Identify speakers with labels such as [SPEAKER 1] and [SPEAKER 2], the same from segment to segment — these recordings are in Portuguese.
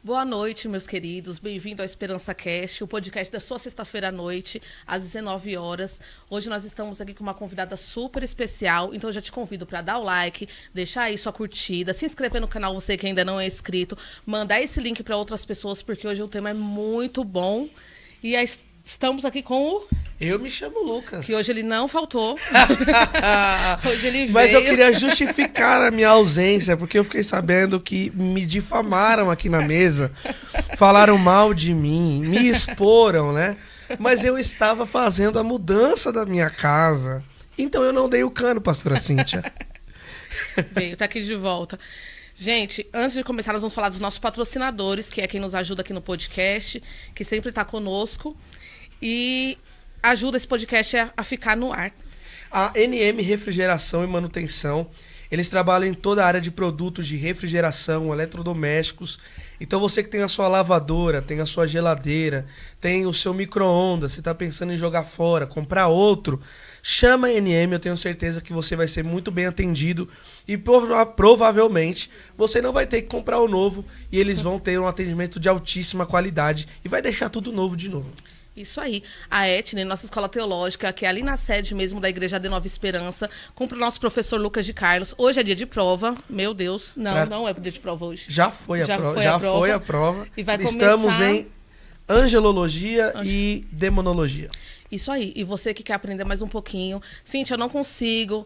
[SPEAKER 1] Boa noite, meus queridos. Bem-vindo ao Esperança Cast, o podcast da sua sexta-feira à noite, às 19 horas. Hoje nós estamos aqui com uma convidada super especial, então eu já te convido para dar o like, deixar aí sua curtida, se inscrever no canal, você que ainda não é inscrito, mandar esse link para outras pessoas, porque hoje o tema é muito bom. E estamos aqui com o...
[SPEAKER 2] Eu me chamo Lucas.
[SPEAKER 1] Que hoje ele não faltou. Hoje ele veio.
[SPEAKER 2] Mas eu queria justificar a minha ausência, porque eu fiquei sabendo que me difamaram aqui na mesa, falaram mal de mim, me exporam, né? Mas eu estava fazendo a mudança da minha casa. Então eu não dei o cano, pastora Cíntia.
[SPEAKER 1] Veio, tá aqui de volta. Gente, antes de começar, nós vamos falar dos nossos patrocinadores, que é quem nos ajuda aqui no podcast, que sempre está conosco. E ajuda esse podcast a ficar no ar.
[SPEAKER 2] A NM Refrigeração e Manutenção, eles trabalham em toda a área de produtos de refrigeração, eletrodomésticos. Então você que tem a sua lavadora, tem a sua geladeira, tem o seu micro-ondas, você está pensando em jogar fora, comprar outro, chama a NM, eu tenho certeza que você vai ser muito bem atendido e provavelmente você não vai ter que comprar o novo e eles vão ter um atendimento de altíssima qualidade e vai deixar tudo novo de novo.
[SPEAKER 1] Isso aí. A Etne, nossa escola teológica, que é ali na sede mesmo da Igreja de Nova Esperança, cumpre o nosso professor Lucas de Carlos. Hoje é dia de prova. Meu Deus. Não é dia de prova hoje.
[SPEAKER 2] Já foi a prova.
[SPEAKER 1] E vai
[SPEAKER 2] Estamos
[SPEAKER 1] começar...
[SPEAKER 2] em angelologia e demonologia.
[SPEAKER 1] Isso aí. E você que quer aprender mais um pouquinho. Cíntia, eu não consigo.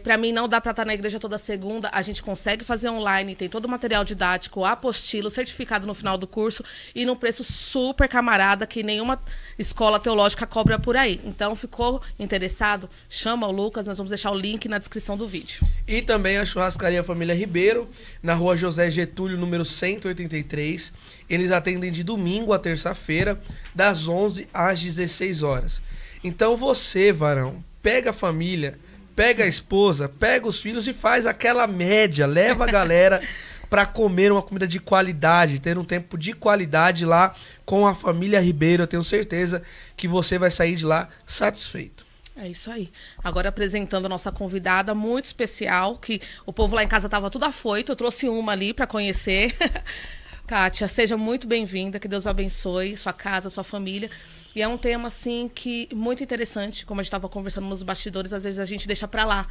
[SPEAKER 1] Para mim, não dá para estar na igreja toda segunda. A gente consegue fazer online. Tem todo o material didático, apostilo, certificado no final do curso. E num preço super camarada, que nenhuma escola teológica cobra por aí. Então, ficou interessado? Chama o Lucas. Nós vamos deixar o link na descrição do vídeo.
[SPEAKER 2] E também a Churrascaria Família Ribeiro, na rua José Getúlio, número 183. Eles atendem de domingo a terça-feira, das 11 às 16 horas. Então você, varão, pega a família, pega a esposa, pega os filhos e faz aquela média, leva a galera para comer uma comida de qualidade, ter um tempo de qualidade lá com a família Ribeiro. Eu tenho certeza que você vai sair de lá satisfeito.
[SPEAKER 1] É isso aí. Agora apresentando a nossa convidada muito especial, que o povo lá em casa estava tudo afoito, eu trouxe uma ali para conhecer. Kátia, seja muito bem-vinda, que Deus abençoe sua casa, sua família. E é um tema, assim, que muito interessante, como a gente estava conversando nos bastidores, às vezes a gente deixa para lá,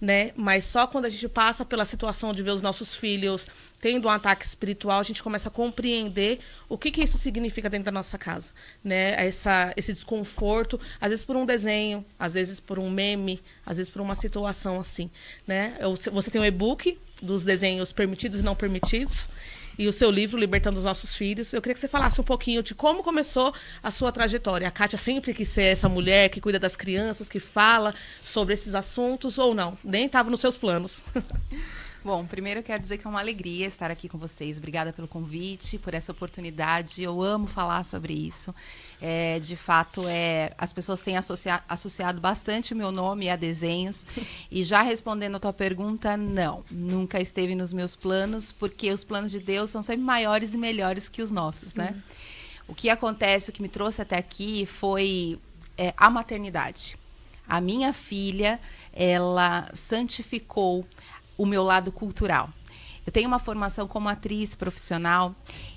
[SPEAKER 1] né? Mas só quando a gente passa pela situação de ver os nossos filhos tendo um ataque espiritual, a gente começa a compreender o que isso significa dentro da nossa casa, né? Esse desconforto, às vezes por um desenho, às vezes por um meme, às vezes por uma situação assim, né? Você tem um e-book dos desenhos permitidos e não permitidos, e o seu livro, Libertando os Nossos Filhos. Eu queria que você falasse um pouquinho de como começou a sua trajetória. A Kátia sempre quis ser essa mulher que cuida das crianças, que fala sobre esses assuntos, ou não? Nem estava nos seus planos.
[SPEAKER 3] Bom, primeiro eu quero dizer que é uma alegria estar aqui com vocês. Obrigada pelo convite, por essa oportunidade. Eu amo falar sobre isso. De fato, as pessoas têm associado bastante o meu nome a desenhos. E já respondendo a tua pergunta, não. Nunca esteve nos meus planos, porque os planos de Deus são sempre maiores e melhores que os nossos, né? O que acontece, o que me trouxe até aqui foi a maternidade. A minha filha, ela santificou o meu lado cultural. Eu tenho uma formação como atriz profissional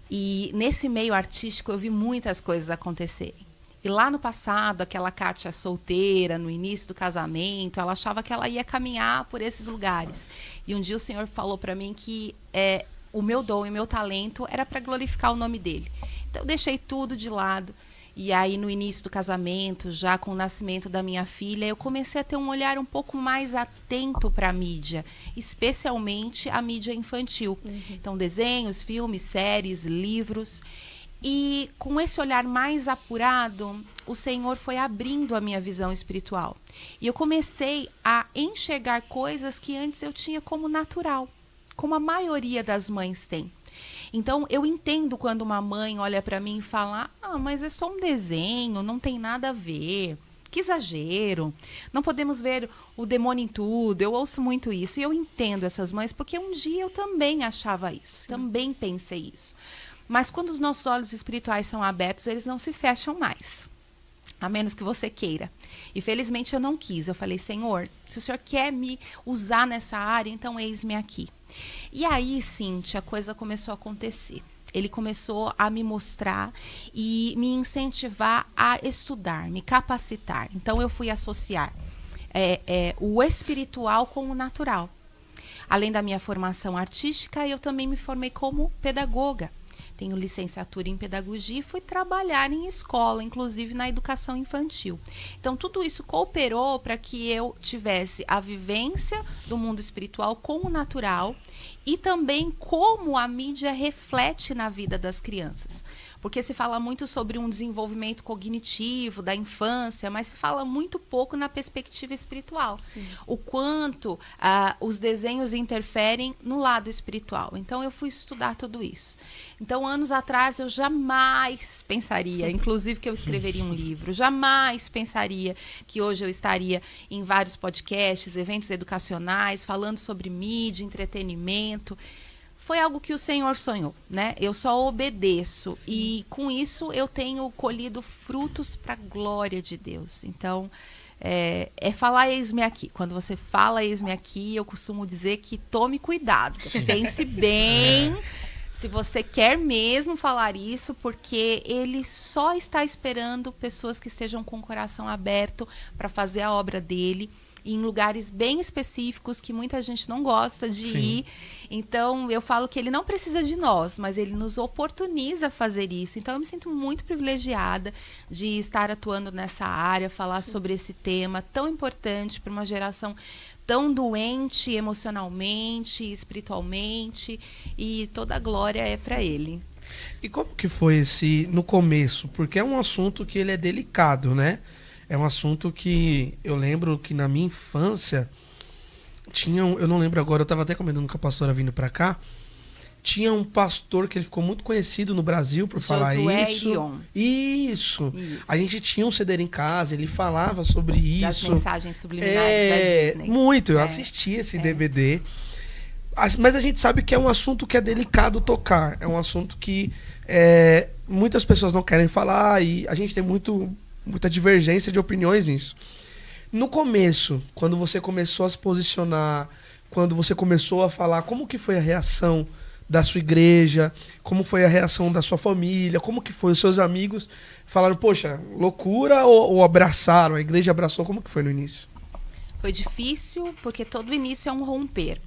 [SPEAKER 3] e nesse meio artístico eu vi muitas coisas acontecerem. E lá no passado, aquela Kátia solteira, no início do casamento, ela achava que ela ia caminhar por esses lugares. E um dia o Senhor falou para mim que o meu dom e o meu talento era para glorificar o nome dele. Então eu deixei tudo de lado. E aí, no início do casamento, já com o nascimento da minha filha, eu comecei a ter um olhar um pouco mais atento para a mídia, especialmente a mídia infantil. Então, desenhos, filmes, séries, livros. E com esse olhar mais apurado, o Senhor foi abrindo a minha visão espiritual. E eu comecei a enxergar coisas que antes eu tinha como natural, como a maioria das mães tem. Então, eu entendo quando uma mãe olha para mim e fala: mas é só um desenho, não tem nada a ver. Que exagero. Não podemos ver o demônio em tudo. Eu ouço muito isso. E eu entendo essas mães, porque um dia eu também achava isso. Também pensei isso. Mas quando os nossos olhos espirituais são abertos, eles não se fecham mais. A menos que você queira. E felizmente eu não quis. Eu falei: Senhor, se o Senhor quer me usar nessa área, então eis-me aqui. E aí, Cíntia, a coisa começou a acontecer. ele começou a me mostrar e me incentivar a estudar, me capacitar. Então, eu fui associar o espiritual com o natural. Além da minha formação artística, eu também me formei como pedagoga. Tenho licenciatura em pedagogia e fui trabalhar em escola, inclusive na educação infantil. Então, tudo isso cooperou para que eu tivesse a vivência do mundo espiritual com o natural e também como a mídia reflete na vida das crianças. Porque se fala muito sobre um desenvolvimento cognitivo da infância, mas se fala muito pouco na perspectiva espiritual. Sim. O quanto os desenhos interferem no lado espiritual. Então, eu fui estudar tudo isso. Então, anos atrás, eu jamais pensaria, inclusive que eu escreveria um livro, jamais pensaria que hoje eu estaria em vários podcasts, eventos educacionais, falando sobre mídia, entretenimento. Foi algo que o Senhor sonhou, né? Eu só obedeço. Sim. E com isso eu tenho colhido frutos para a glória de Deus. Então, falar eis-me aqui. Quando você fala eis-me aqui, eu costumo dizer que tome cuidado. Sim. Pense bem se você quer mesmo falar isso, porque ele só está esperando pessoas que estejam com o coração aberto para fazer a obra dele. Em lugares bem específicos que muita gente não gosta de ir. Então, eu falo que ele não precisa de nós, mas ele nos oportuniza a fazer isso. Então, eu me sinto muito privilegiada de estar atuando nessa área, falar sobre esse tema tão importante para uma geração tão doente emocionalmente, espiritualmente, e toda a glória é para ele.
[SPEAKER 2] E como que foi no começo? Porque é um assunto que ele é delicado, né? É um assunto que eu lembro que na minha infância eu não lembro agora, eu estava até comentando com a pastora vindo para cá, tinha um pastor que ele ficou muito conhecido no Brasil por falar isso. Isso. A gente tinha um CD em casa, ele falava sobre isso.
[SPEAKER 3] Das mensagens subliminares da Disney.
[SPEAKER 2] Muito, eu assisti esse DVD. Mas a gente sabe que é um assunto que é delicado tocar. É um assunto que muitas pessoas não querem falar e a gente tem muita divergência de opiniões nisso. No começo, quando você começou a se posicionar, quando você começou a falar, como que foi a reação da sua igreja, como foi a reação da sua família, como que foi os seus amigos? Falaram, poxa, loucura ou abraçaram? A igreja abraçou? Como que foi no início?
[SPEAKER 3] Foi difícil, porque todo início é um romper.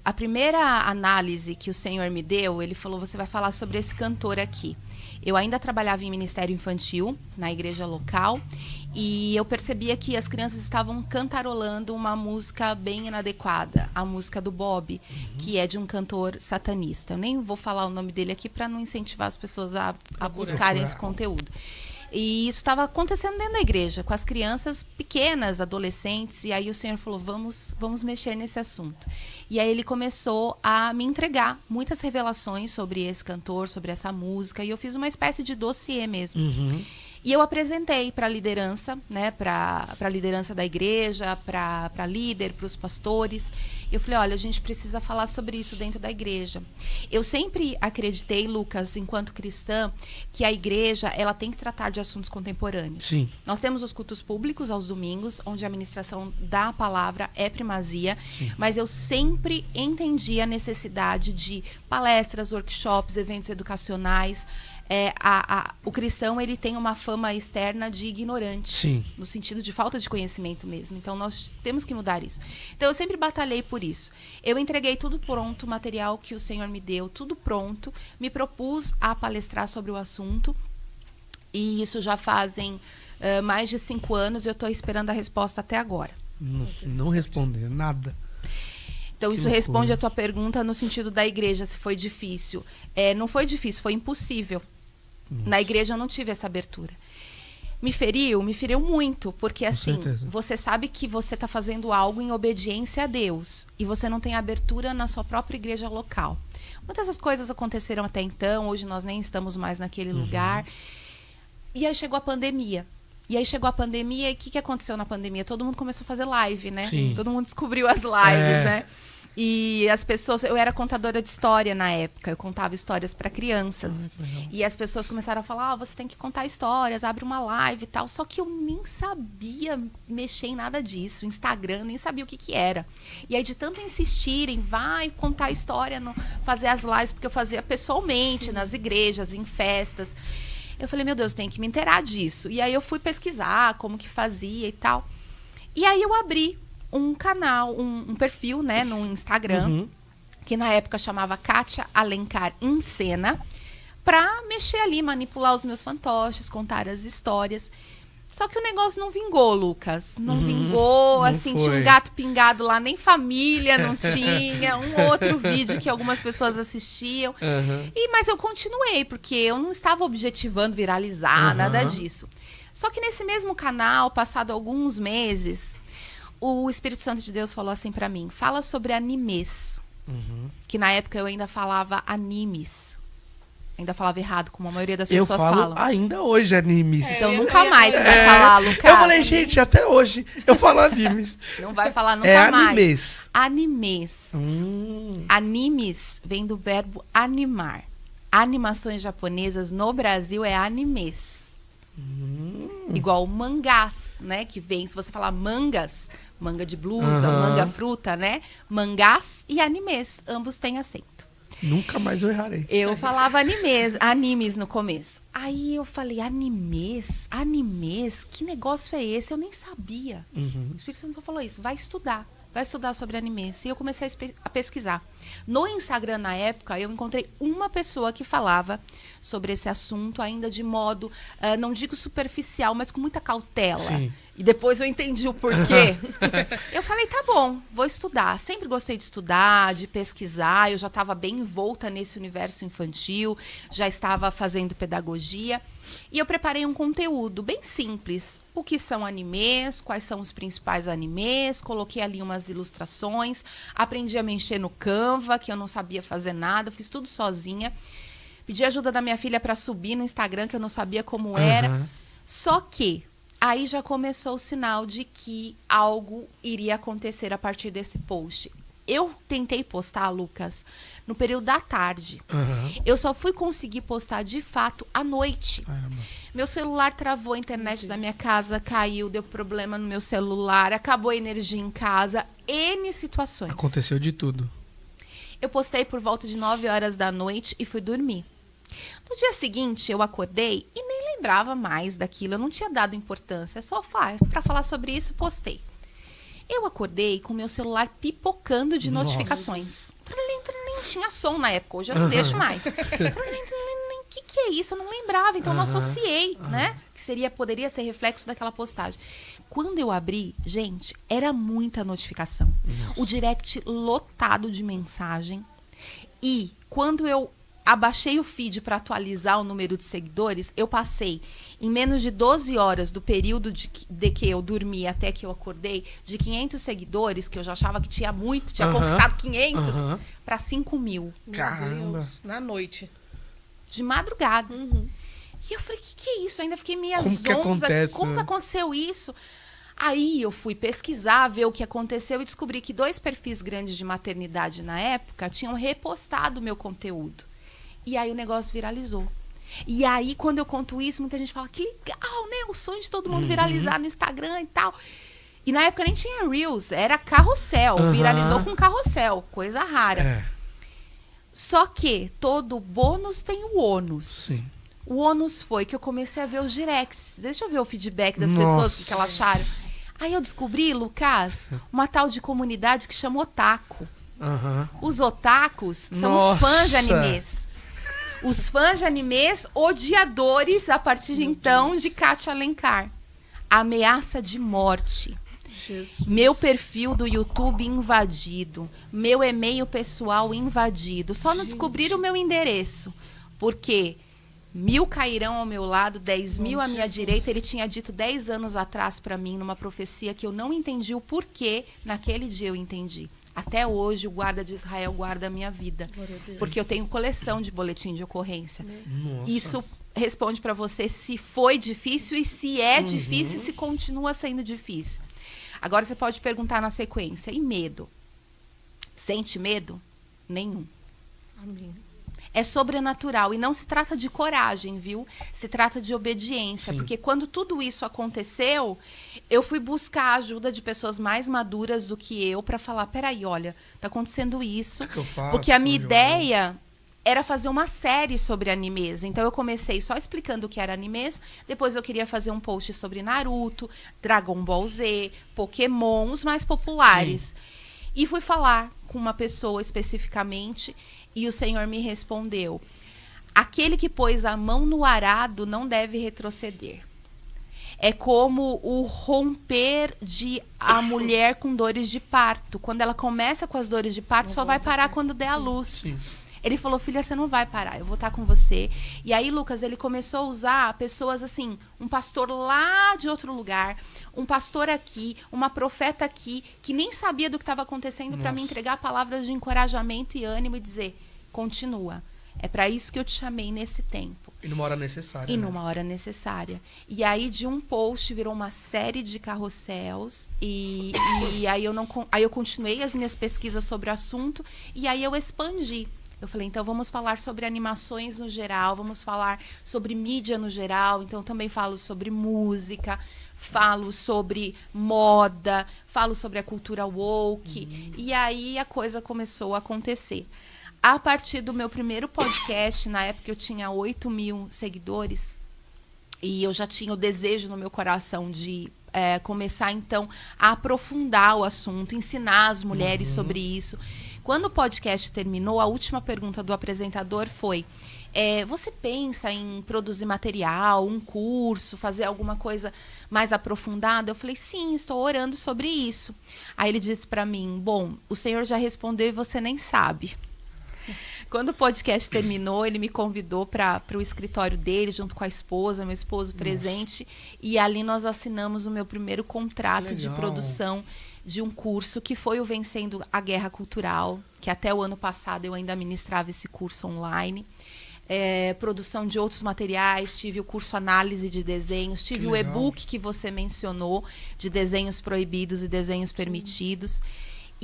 [SPEAKER 3] A primeira análise que o Senhor me deu, ele falou, você vai falar sobre esse cantor aqui. Eu ainda trabalhava em ministério infantil, na igreja local, e eu percebia que as crianças estavam cantarolando uma música bem inadequada, a música do Bob, que é de um cantor satanista. Eu nem vou falar o nome dele aqui para não incentivar as pessoas a buscarem esse conteúdo. E isso estava acontecendo dentro da igreja, com as crianças pequenas, adolescentes, e aí o Senhor falou, vamos mexer nesse assunto. E aí ele começou a me entregar muitas revelações sobre esse cantor, sobre essa música, e eu fiz uma espécie de dossiê mesmo. E eu apresentei para a liderança, né, para a liderança da igreja, para líder, para os pastores. Eu falei, olha, a gente precisa falar sobre isso dentro da igreja. Eu sempre acreditei, Lucas, enquanto cristã, que a igreja ela tem que tratar de assuntos contemporâneos.
[SPEAKER 2] Sim.
[SPEAKER 3] Nós temos os cultos públicos aos domingos, onde a ministração da palavra é primazia, sim, mas eu sempre entendi a necessidade de palestras, workshops, eventos educacionais. O cristão ele tem uma fama externa de ignorante, sim, no sentido de falta de conhecimento mesmo. Então nós temos que mudar isso. Então eu sempre batalhei por isso. Eu entreguei tudo pronto, o material que o Senhor me deu, tudo pronto, me propus a palestrar sobre o assunto, e isso já fazem mais de 5 anos e eu estou esperando a resposta até agora.
[SPEAKER 2] Não responder nada.
[SPEAKER 3] Então, isso responde a tua pergunta no sentido da igreja, se foi difícil. Não foi difícil, foi impossível. Nossa. Na igreja eu não tive essa abertura. Me feriu muito, porque assim, você sabe que você está fazendo algo em obediência a Deus e você não tem abertura na sua própria igreja local. Muitas das coisas aconteceram até então, hoje nós nem estamos mais naquele lugar. E aí chegou a pandemia. E o que aconteceu na pandemia? Todo mundo começou a fazer live, né? Sim. Todo mundo descobriu as lives, né? E as pessoas... Eu era contadora de história na época. Eu contava histórias para crianças. E as pessoas começaram a falar, você tem que contar histórias, abre uma live e tal. Só que eu nem sabia mexer em nada disso. Instagram, nem sabia o que era. E aí, de tanto insistirem, vai contar história, fazer as lives, porque eu fazia pessoalmente, nas igrejas, em festas. Eu falei, meu Deus, tem que me inteirar disso. E aí eu fui pesquisar como que fazia e tal. E aí eu abri um canal, um perfil, né, no Instagram, que na época chamava Kátia Alencar em Cena, pra mexer ali, manipular os meus fantoches, contar as histórias. Só que o negócio não vingou, Lucas. Não vingou,
[SPEAKER 2] não
[SPEAKER 3] assim, tinha um
[SPEAKER 2] foi.
[SPEAKER 3] gato pingado lá, nem família não tinha. Um outro vídeo que algumas pessoas assistiam. Mas eu continuei, porque eu não estava objetivando viralizar, nada disso. Só que nesse mesmo canal, passado alguns meses, o Espírito Santo de Deus falou assim pra mim, fala sobre animes. Que na época eu ainda falava animes. Ainda falava errado, como a maioria das
[SPEAKER 2] Eu
[SPEAKER 3] pessoas
[SPEAKER 2] falo
[SPEAKER 3] falam.
[SPEAKER 2] ainda hoje animes.
[SPEAKER 3] Então nunca mais vai falar, Lucas.
[SPEAKER 2] Eu falei, gente, até hoje eu falo animes.
[SPEAKER 3] Não vai falar nunca mais.
[SPEAKER 2] Animes.
[SPEAKER 3] Animes. Animes vem do verbo animar. Animações japonesas no Brasil é animes. Igual mangás, né? Que vem, se você falar mangas, manga de blusa, manga fruta, né? Mangás e animes, ambos têm acento.
[SPEAKER 2] Nunca mais eu errarei.
[SPEAKER 3] Eu falava animes no começo. Aí eu falei, animes? Que negócio é esse? Eu nem sabia. O Espírito Santo só falou isso, vai estudar sobre animes. E eu comecei a pesquisar. No Instagram, na época, eu encontrei uma pessoa que falava sobre esse assunto, ainda de modo, não digo superficial, mas com muita cautela.
[SPEAKER 2] Sim.
[SPEAKER 3] E depois eu entendi o porquê. Eu falei, tá bom, vou estudar. Sempre gostei de estudar, de pesquisar. Eu já estava bem envolta nesse universo infantil, já estava fazendo pedagogia. E eu preparei um conteúdo bem simples. O que são animes, quais são os principais animes, coloquei ali umas ilustrações, aprendi a mexer no Canva, que eu não sabia fazer nada, fiz tudo sozinha. Pedi ajuda da minha filha para subir no Instagram, que eu não sabia como era. Só que aí já começou o sinal de que algo iria acontecer a partir desse post. Eu tentei postar, Lucas, no período da tarde. Eu só fui conseguir postar de fato à noite. Meu celular travou, a internet da minha casa caiu, deu problema no meu celular, acabou a energia em casa, N situações.
[SPEAKER 2] Aconteceu de tudo.
[SPEAKER 3] Eu postei por volta de 9 horas da noite e fui dormir. No dia seguinte, eu acordei e nem lembrava mais daquilo. Eu não tinha dado importância. Só para falar sobre isso, postei. Eu acordei com meu celular pipocando de notificações. Tinha som na época, hoje eu não deixo mais. O que é isso? Eu não lembrava, então eu não associei, né? Que poderia ser reflexo daquela postagem. Quando eu abri, gente, era muita notificação. O direct lotado de mensagem. E quando eu abaixei o feed para atualizar o número de seguidores, eu passei em menos de 12 horas do período de que eu dormi até que eu acordei, de 500 seguidores, que eu já achava que tinha muito, tinha conquistado 500, para 5.000.
[SPEAKER 2] Caramba.
[SPEAKER 1] Deus, na noite.
[SPEAKER 3] De madrugada. E eu falei, o que é isso? Ainda fiquei meio
[SPEAKER 2] Como que acontece,
[SPEAKER 3] Como
[SPEAKER 2] né?
[SPEAKER 3] que aconteceu isso? Aí eu fui pesquisar, ver o que aconteceu e descobri que 2 perfis grandes de maternidade na época tinham repostado o meu conteúdo. E aí o negócio viralizou. E aí, quando eu conto isso, muita gente fala, que legal, né? O sonho de todo mundo viralizar no Instagram e tal. E na época nem tinha Reels, era carrossel. Viralizou com carrossel, coisa rara. Só que todo bônus tem o ônus.
[SPEAKER 2] Sim.
[SPEAKER 3] O ônus foi que eu comecei a ver os directs. Deixa eu ver o feedback das pessoas, o que elas acharam. Aí eu descobri, Lucas, uma tal de comunidade que chama Otaku. Os otakus são os fãs de animes. Os fãs de animes odiadores, a partir de então, de Kátia Alencar. Ameaça de morte.
[SPEAKER 1] Jesus.
[SPEAKER 3] Meu perfil do YouTube invadido. Meu e-mail pessoal invadido. Só não descobriram o meu endereço. Porque 1.000 cairão ao meu lado, 10.000 à minha direita. Ele tinha dito 10 anos atrás para mim, numa profecia que eu não entendi o porquê. Naquele dia eu entendi. Até hoje, o guarda de Israel guarda a minha vida. Porque eu tenho coleção de boletim de ocorrência.
[SPEAKER 2] Nossa.
[SPEAKER 3] Isso responde para você se foi difícil e se é difícil e se continua sendo difícil. Agora você pode perguntar na sequência. E medo? Sente medo? Nenhum.
[SPEAKER 1] Amém.
[SPEAKER 3] É sobrenatural. E não se trata de coragem, viu? Se trata de obediência.
[SPEAKER 2] Sim.
[SPEAKER 3] Porque quando tudo isso aconteceu, eu fui buscar a ajuda de pessoas mais maduras do que eu para falar, peraí, olha, tá acontecendo isso.
[SPEAKER 2] O que eu faço?
[SPEAKER 3] Porque a minha
[SPEAKER 2] Onde eu
[SPEAKER 3] ideia era fazer uma série sobre animes. Então, eu comecei só explicando o que era animes. Depois, eu queria fazer um post sobre Naruto, Dragon Ball Z, Pokémon, os mais populares. E fui falar com uma pessoa especificamente e o Senhor me respondeu: aquele que pôs a mão no arado não deve retroceder. É como o romper de a mulher com dores de parto. Quando ela começa com as dores de parto, só vai parar quando der a luz.
[SPEAKER 2] Sim.
[SPEAKER 3] Ele falou, filha, você não vai parar, eu vou estar com você. E aí, Lucas, ele começou a usar pessoas assim, um pastor lá de outro lugar, um pastor aqui, uma profeta aqui, que nem sabia do que estava acontecendo, para me entregar palavras de encorajamento e ânimo e dizer, continua. É para isso que eu te chamei nesse tempo.
[SPEAKER 2] E numa hora necessária.
[SPEAKER 3] E
[SPEAKER 2] né?
[SPEAKER 3] numa hora necessária. E aí, de um post, virou uma série de carrosséis. E aí, eu continuei as minhas pesquisas sobre o assunto. E aí, eu expandi. Eu falei, então, vamos falar sobre animações no geral. Vamos falar sobre mídia no geral. Então, também falo sobre música. Falo sobre moda. Falo sobre a cultura woke. E aí, a coisa começou a acontecer. A partir do meu primeiro podcast, na época eu tinha 8.000 seguidores, e eu já tinha o desejo no meu coração de começar, então, a aprofundar o assunto, ensinar as mulheres sobre isso. Quando o podcast terminou, a última pergunta do apresentador foi, você pensa em produzir material, um curso, fazer alguma coisa mais aprofundada? Eu falei, sim, estou orando sobre isso. Aí ele disse para mim, bom, o Senhor já respondeu e você nem sabe. Quando o podcast terminou, ele me convidou para o escritório dele, junto com a esposa, meu esposo presente. E ali nós assinamos o meu primeiro contrato de produção de um curso, que foi o Vencendo a Guerra Cultural, que até o ano passado eu ainda ministrava esse curso online. Produção de outros materiais, tive o curso Análise de Desenhos, tive o e-book que você mencionou, de desenhos proibidos e desenhos permitidos.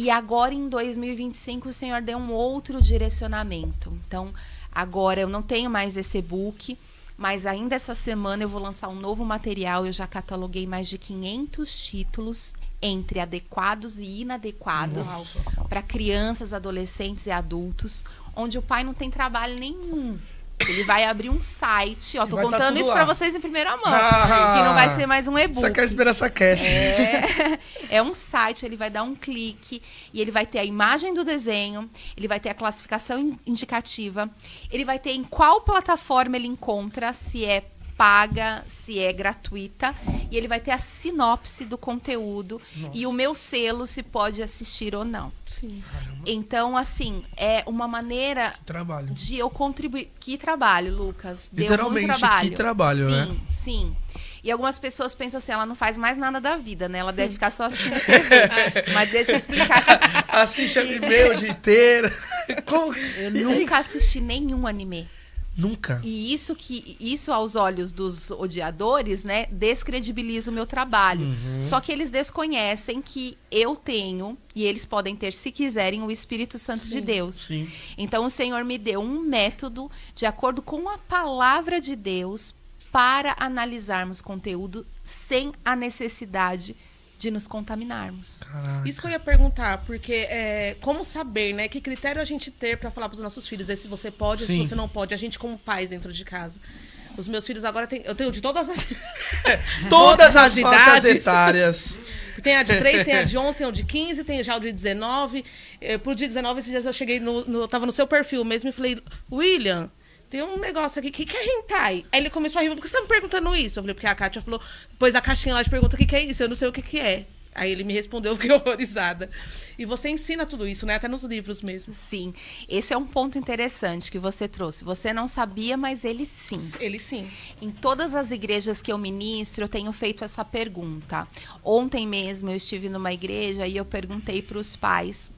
[SPEAKER 3] E agora, em 2025, o Senhor deu um outro direcionamento. Então, agora eu não tenho mais esse e-book, mas ainda essa semana eu vou lançar um novo material. Eu já cataloguei mais de 500 títulos, entre adequados e inadequados, para crianças, adolescentes e adultos, onde o pai não tem trabalho nenhum. Ele vai abrir um site, tô contando isso para vocês em primeira mão, que não vai ser mais um e-book.
[SPEAKER 2] Você quer esperar essa cash?
[SPEAKER 3] É um site, ele vai dar um clique e ele vai ter a imagem do desenho, ele vai ter a classificação indicativa, ele vai ter em qual plataforma ele encontra, se é paga, se é gratuita, e ele vai ter a sinopse do conteúdo e o meu selo, se pode assistir ou não.
[SPEAKER 1] Sim.
[SPEAKER 3] Então, assim, é uma maneira de eu contribuir. Que trabalho, Lucas. Deu
[SPEAKER 2] literalmente,
[SPEAKER 3] muito trabalho.
[SPEAKER 2] Que trabalho,
[SPEAKER 3] sim,
[SPEAKER 2] né?
[SPEAKER 3] Sim. E algumas pessoas pensam assim, ela não faz mais nada da vida, né? Ela deve ficar só assistindo TV. Mas deixa eu explicar.
[SPEAKER 2] Assiste anime o dia inteiro.
[SPEAKER 3] Eu nunca assisti nenhum anime.
[SPEAKER 2] Nunca.
[SPEAKER 3] E isso aos olhos dos odiadores, né, descredibiliza o meu trabalho. Só que eles desconhecem que eu tenho, e eles podem ter, se quiserem, o Espírito Santo de Deus.
[SPEAKER 2] Sim.
[SPEAKER 3] Então o Senhor me deu um método de acordo com a palavra de Deus para analisarmos conteúdo sem a necessidade de nos contaminarmos.
[SPEAKER 2] Caraca.
[SPEAKER 1] Isso que eu ia perguntar, porque como saber, né? Que critério a gente ter para falar para os nossos filhos? Se você pode, se você não pode. A gente como pais dentro de casa. Os meus filhos agora eu tenho de todas as...
[SPEAKER 2] Todas as faixas etárias.
[SPEAKER 1] Tem a de 3, tem a de 11, tem o de 15, tem já o de 19. Pro dia 19, esses dias eu cheguei, eu tava no seu perfil mesmo e falei, William, tem um negócio aqui, o que é hentai? Aí ele começou a rir, por que você tá me perguntando isso? Eu falei, porque a Kátia falou, pôs a caixinha lá de pergunta, o que é isso? Eu não sei o que é. Aí ele me respondeu, eu fiquei horrorizada. E você ensina tudo isso, né? Até nos livros mesmo.
[SPEAKER 3] Sim. Esse é um ponto interessante que você trouxe. Você não sabia, mas ele sim.
[SPEAKER 1] Ele sim.
[SPEAKER 3] Em todas as igrejas que eu ministro, eu tenho feito essa pergunta. Ontem mesmo eu estive numa igreja e eu perguntei para os pais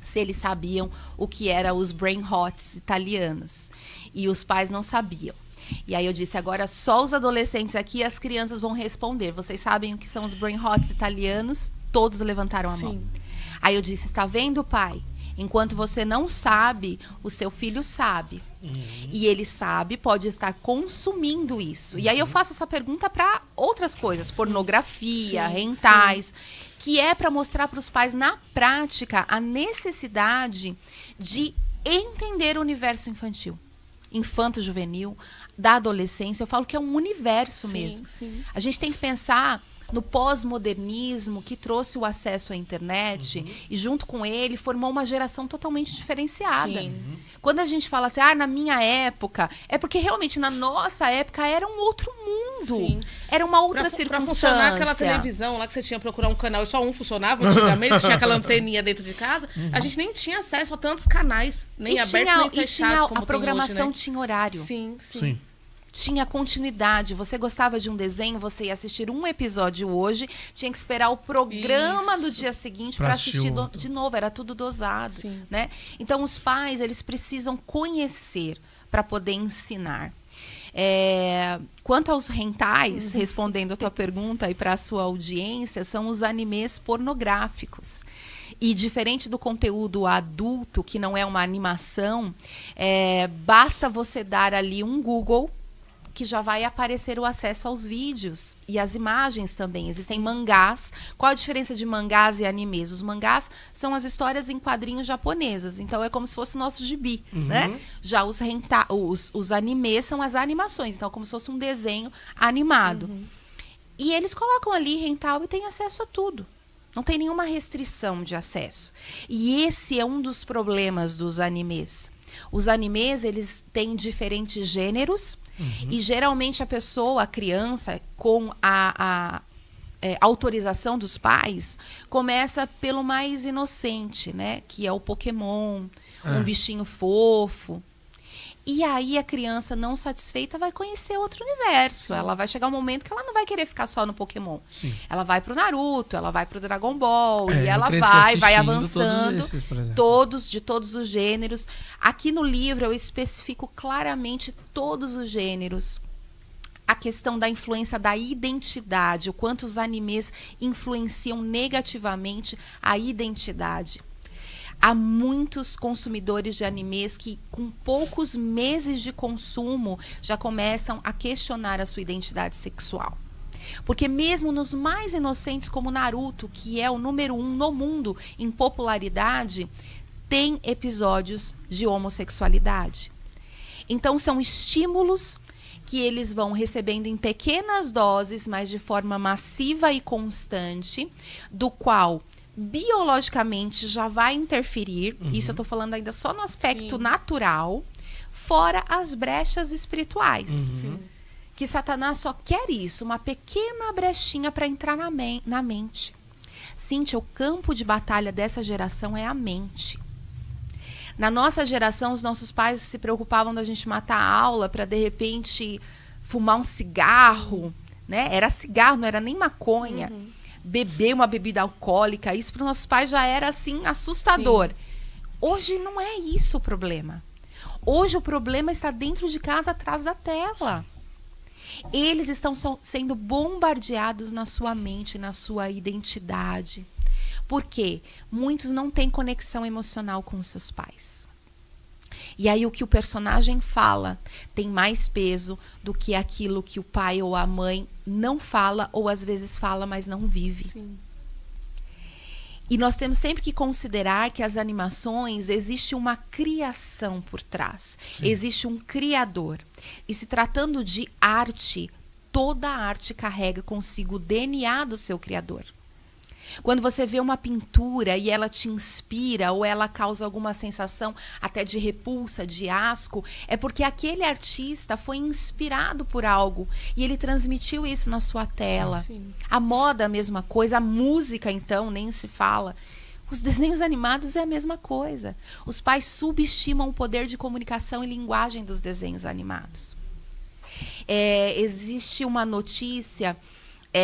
[SPEAKER 3] se eles sabiam o que eram os brain rots italianos. E os pais não sabiam. E aí eu disse, agora só os adolescentes aqui e as crianças vão responder. Vocês sabem o que são os brain rots italianos? Todos levantaram a mão. Aí eu disse, está vendo, pai? Enquanto você não sabe, o seu filho sabe. E ele sabe, pode estar consumindo isso. E aí eu faço essa pergunta para outras coisas, pornografia, rentais, que é para mostrar para os pais na prática a necessidade de entender o universo infantil, infanto-juvenil, da adolescência. Eu falo que é um universo mesmo. A gente tem que pensar no pós-modernismo, que trouxe o acesso à internet e junto com ele formou uma geração totalmente diferenciada. Quando a gente fala assim, na minha época, é porque realmente na nossa época era um outro mundo. Era uma outra circunstância.
[SPEAKER 1] Pra funcionar aquela televisão lá que você tinha que procurar um canal e só um funcionava, antigamente tinha aquela anteninha dentro de casa, a gente nem tinha acesso a tantos canais, nem abertos nem fechados como
[SPEAKER 3] a programação
[SPEAKER 1] tem hoje, né?
[SPEAKER 3] tinha horário.
[SPEAKER 2] Sim.
[SPEAKER 3] Tinha continuidade. Você gostava de um desenho, você ia assistir um episódio hoje, tinha que esperar o programa do dia seguinte para assistir de novo. Era tudo dosado, né? Então, os pais, eles precisam conhecer para poder ensinar. Quanto aos rentais, respondendo a tua pergunta e para a sua audiência, são os animes pornográficos. E diferente do conteúdo adulto, que não é uma animação, basta você dar ali um Google que já vai aparecer o acesso aos vídeos e às imagens também. Existem mangás. Qual a diferença de mangás e animes? Os mangás são as histórias em quadrinhos japonesas. Então, é como se fosse o nosso gibi, né? Já os animes são as animações. Então, é como se fosse um desenho animado. E eles colocam ali rental e tem acesso a tudo. Não tem nenhuma restrição de acesso. E esse é um dos problemas dos animes. Os animes, eles têm diferentes gêneros e geralmente a criança, com a autorização dos pais, começa pelo mais inocente, né? Que é o Pokémon, um bichinho fofo. E aí a criança não satisfeita vai conhecer outro universo. Ela vai chegar um momento que ela não vai querer ficar só no Pokémon. Ela vai pro Naruto, ela vai pro Dragon Ball, e ela vai avançando, de todos os gêneros. Aqui no livro eu especifico claramente todos os gêneros. A questão da influência da identidade, o quanto os animes influenciam negativamente a identidade. Há muitos consumidores de animes que, com poucos meses de consumo, já começam a questionar a sua identidade sexual. Porque mesmo nos mais inocentes, como Naruto, que é o número 1 no mundo em popularidade, tem episódios de homossexualidade. Então, são estímulos que eles vão recebendo em pequenas doses, mas de forma massiva e constante, do qual biologicamente já vai interferir. Isso eu estou falando ainda só no aspecto natural, fora as brechas espirituais. Que Satanás só quer isso, uma pequena brechinha para entrar na mente. Cíntia, o campo de batalha dessa geração é a mente. Na nossa geração, os nossos pais se preocupavam da gente matar a aula para, de repente, fumar um cigarro, né? Era cigarro, não era nem maconha. Beber uma bebida alcoólica, isso para os nossos pais já era, assim, assustador. Hoje não é isso o problema. Hoje o problema está dentro de casa, atrás da tela. Eles estão sendo bombardeados na sua mente, na sua identidade. Por quê? Muitos não têm conexão emocional com os seus pais. E aí o que o personagem fala tem mais peso do que aquilo que o pai ou a mãe não fala, ou às vezes fala, mas não vive. E nós temos sempre que considerar que as animações, existe uma criação por trás. Existe um criador. E se tratando de arte, toda arte carrega consigo o DNA do seu criador. Quando você vê uma pintura e ela te inspira ou ela causa alguma sensação até de repulsa, de asco, é porque aquele artista foi inspirado por algo e ele transmitiu isso na sua tela. A moda, a mesma coisa. A música, então, nem se fala. Os desenhos animados é a mesma coisa. Os pais subestimam o poder de comunicação e linguagem dos desenhos animados. Existe uma notícia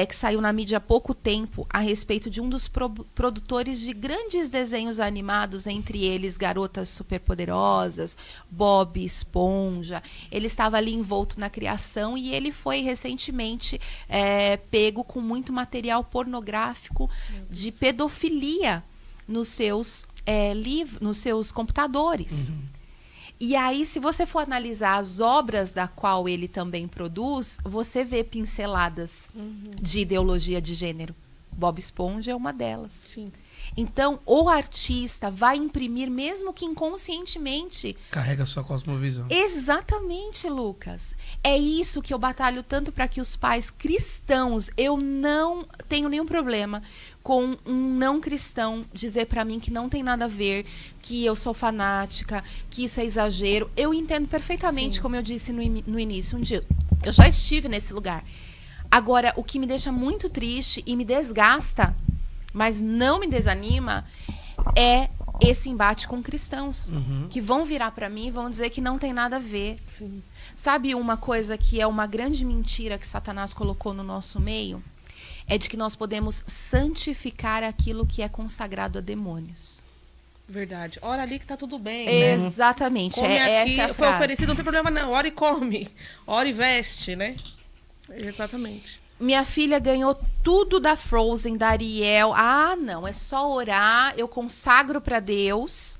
[SPEAKER 3] que saiu na mídia há pouco tempo a respeito de um dos produtores de grandes desenhos animados, entre eles Garotas Superpoderosas, Bob Esponja. Ele estava ali envolto na criação e ele foi recentemente pego com muito material pornográfico de pedofilia nos seus nos seus computadores. E aí, se você for analisar as obras da qual ele também produz, você vê pinceladas de ideologia de gênero. Bob Esponja é uma delas.
[SPEAKER 1] Sim.
[SPEAKER 3] Então, o artista vai imprimir, mesmo que inconscientemente.
[SPEAKER 2] Carrega a sua cosmovisão.
[SPEAKER 3] Exatamente, Lucas. É isso que eu batalho tanto para que os pais cristãos, eu não tenho nenhum problema com um não cristão dizer para mim que não tem nada a ver, que eu sou fanática, que isso é exagero. Eu entendo perfeitamente,
[SPEAKER 1] Sim.
[SPEAKER 3] como eu disse no início, um dia eu já estive nesse lugar. Agora, o que me deixa muito triste e me desgasta, mas não me desanima, é esse embate com cristãos, que vão virar para mim e vão dizer que não tem nada a ver.
[SPEAKER 1] Sim.
[SPEAKER 3] Sabe uma coisa que é uma grande mentira que Satanás colocou no nosso meio? É de que nós podemos santificar aquilo que é consagrado a demônios.
[SPEAKER 1] Verdade. Ora ali que tá tudo bem, né?
[SPEAKER 3] Exatamente.
[SPEAKER 1] Come aqui,
[SPEAKER 3] Essa é a
[SPEAKER 1] foi
[SPEAKER 3] frase.
[SPEAKER 1] oferecido, não tem problema não. Ora e come. Ora e veste, né? Exatamente.
[SPEAKER 3] Minha filha ganhou tudo da Frozen, da Ariel. Ah, não, é só orar, eu consagro para Deus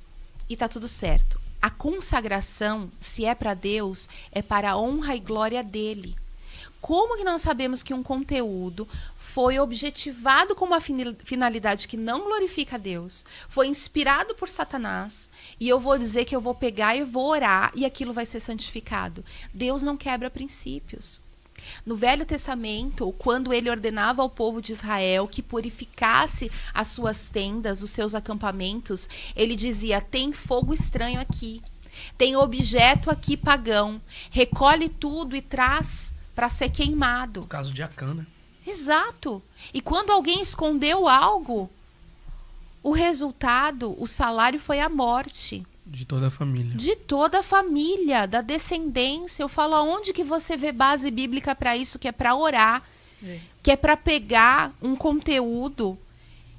[SPEAKER 3] e tá tudo certo. A consagração, se é para Deus, é para a honra e glória dele. Como que nós sabemos que um conteúdo foi objetivado com uma finalidade que não glorifica a Deus, foi inspirado por Satanás, e eu vou dizer que eu vou pegar e vou orar e aquilo vai ser santificado? Deus não quebra princípios. No Velho Testamento, quando ele ordenava ao povo de Israel que purificasse as suas tendas, os seus acampamentos, ele dizia: tem fogo estranho aqui, tem objeto aqui pagão, recolhe tudo e traz para ser queimado.
[SPEAKER 2] No caso de Acã, né?
[SPEAKER 3] Exato. E quando alguém escondeu algo, o resultado, o salário foi a morte.
[SPEAKER 2] De toda a família.
[SPEAKER 3] De toda a família, da descendência. Eu falo, aonde que você vê base bíblica para isso, que é para orar, que é para pegar um conteúdo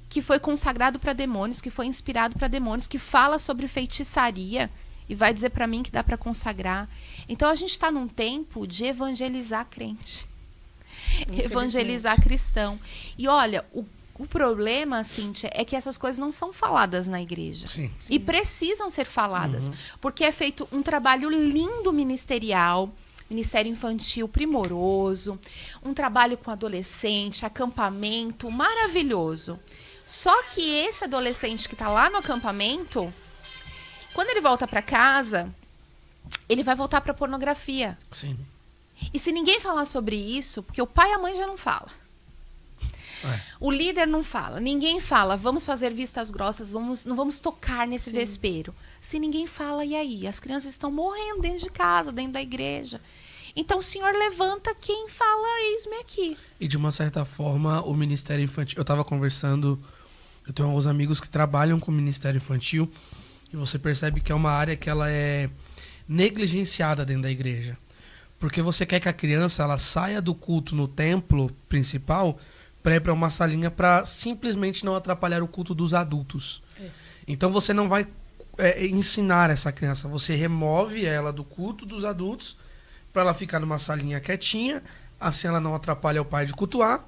[SPEAKER 3] que foi consagrado para demônios, que foi inspirado para demônios, que fala sobre feitiçaria e vai dizer para mim que dá para consagrar. Então a gente está num tempo de evangelizar crente, evangelizar cristão. E olha, o problema, Cíntia, é que essas coisas não são faladas na igreja.
[SPEAKER 2] Sim.
[SPEAKER 3] E precisam ser faladas. Porque é feito um trabalho lindo ministerial, ministério infantil primoroso, um trabalho com adolescente, acampamento maravilhoso. Só que esse adolescente que está lá no acampamento, quando ele volta para casa, ele vai voltar para pornografia.
[SPEAKER 2] Sim.
[SPEAKER 3] E se ninguém falar sobre isso, porque o pai e a mãe já não falam. O líder não fala, ninguém fala, vamos fazer vistas grossas, não vamos tocar nesse vespeiro. Se ninguém fala, e aí? As crianças estão morrendo dentro de casa, dentro da igreja. Então o Senhor levanta quem fala, eis-me aqui.
[SPEAKER 2] E de uma certa forma, o Ministério Infantil... Eu estava conversando, eu tenho alguns amigos que trabalham com o Ministério Infantil, e você percebe que é uma área que ela é negligenciada dentro da igreja. Porque você quer que a criança ela saia do culto no templo principal para ir para uma salinha para simplesmente não atrapalhar o culto dos adultos. Então você não vai ensinar essa criança, você remove ela do culto dos adultos para ela ficar numa salinha quietinha, assim ela não atrapalha o pai de cultuar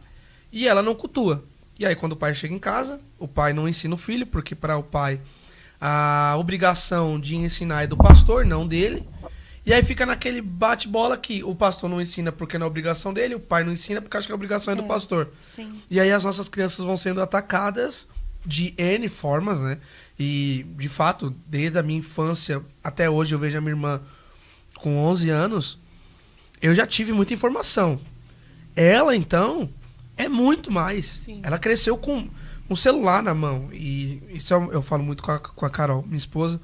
[SPEAKER 2] e ela não cultua. E aí quando o pai chega em casa, o pai não ensina o filho, porque para o pai a obrigação de ensinar é do pastor, não dele. E aí fica naquele bate-bola que o pastor não ensina porque não é obrigação dele, o pai não ensina porque acha que a obrigação é do pastor.
[SPEAKER 3] Sim.
[SPEAKER 2] E aí as nossas crianças vão sendo atacadas de N formas, né? E, de fato, desde a minha infância até hoje, eu vejo a minha irmã com 11 anos, eu já tive muita informação. Ela, então, é muito mais.
[SPEAKER 1] Sim.
[SPEAKER 2] Ela cresceu com um celular na mão. E isso eu falo muito com a Carol, minha esposa.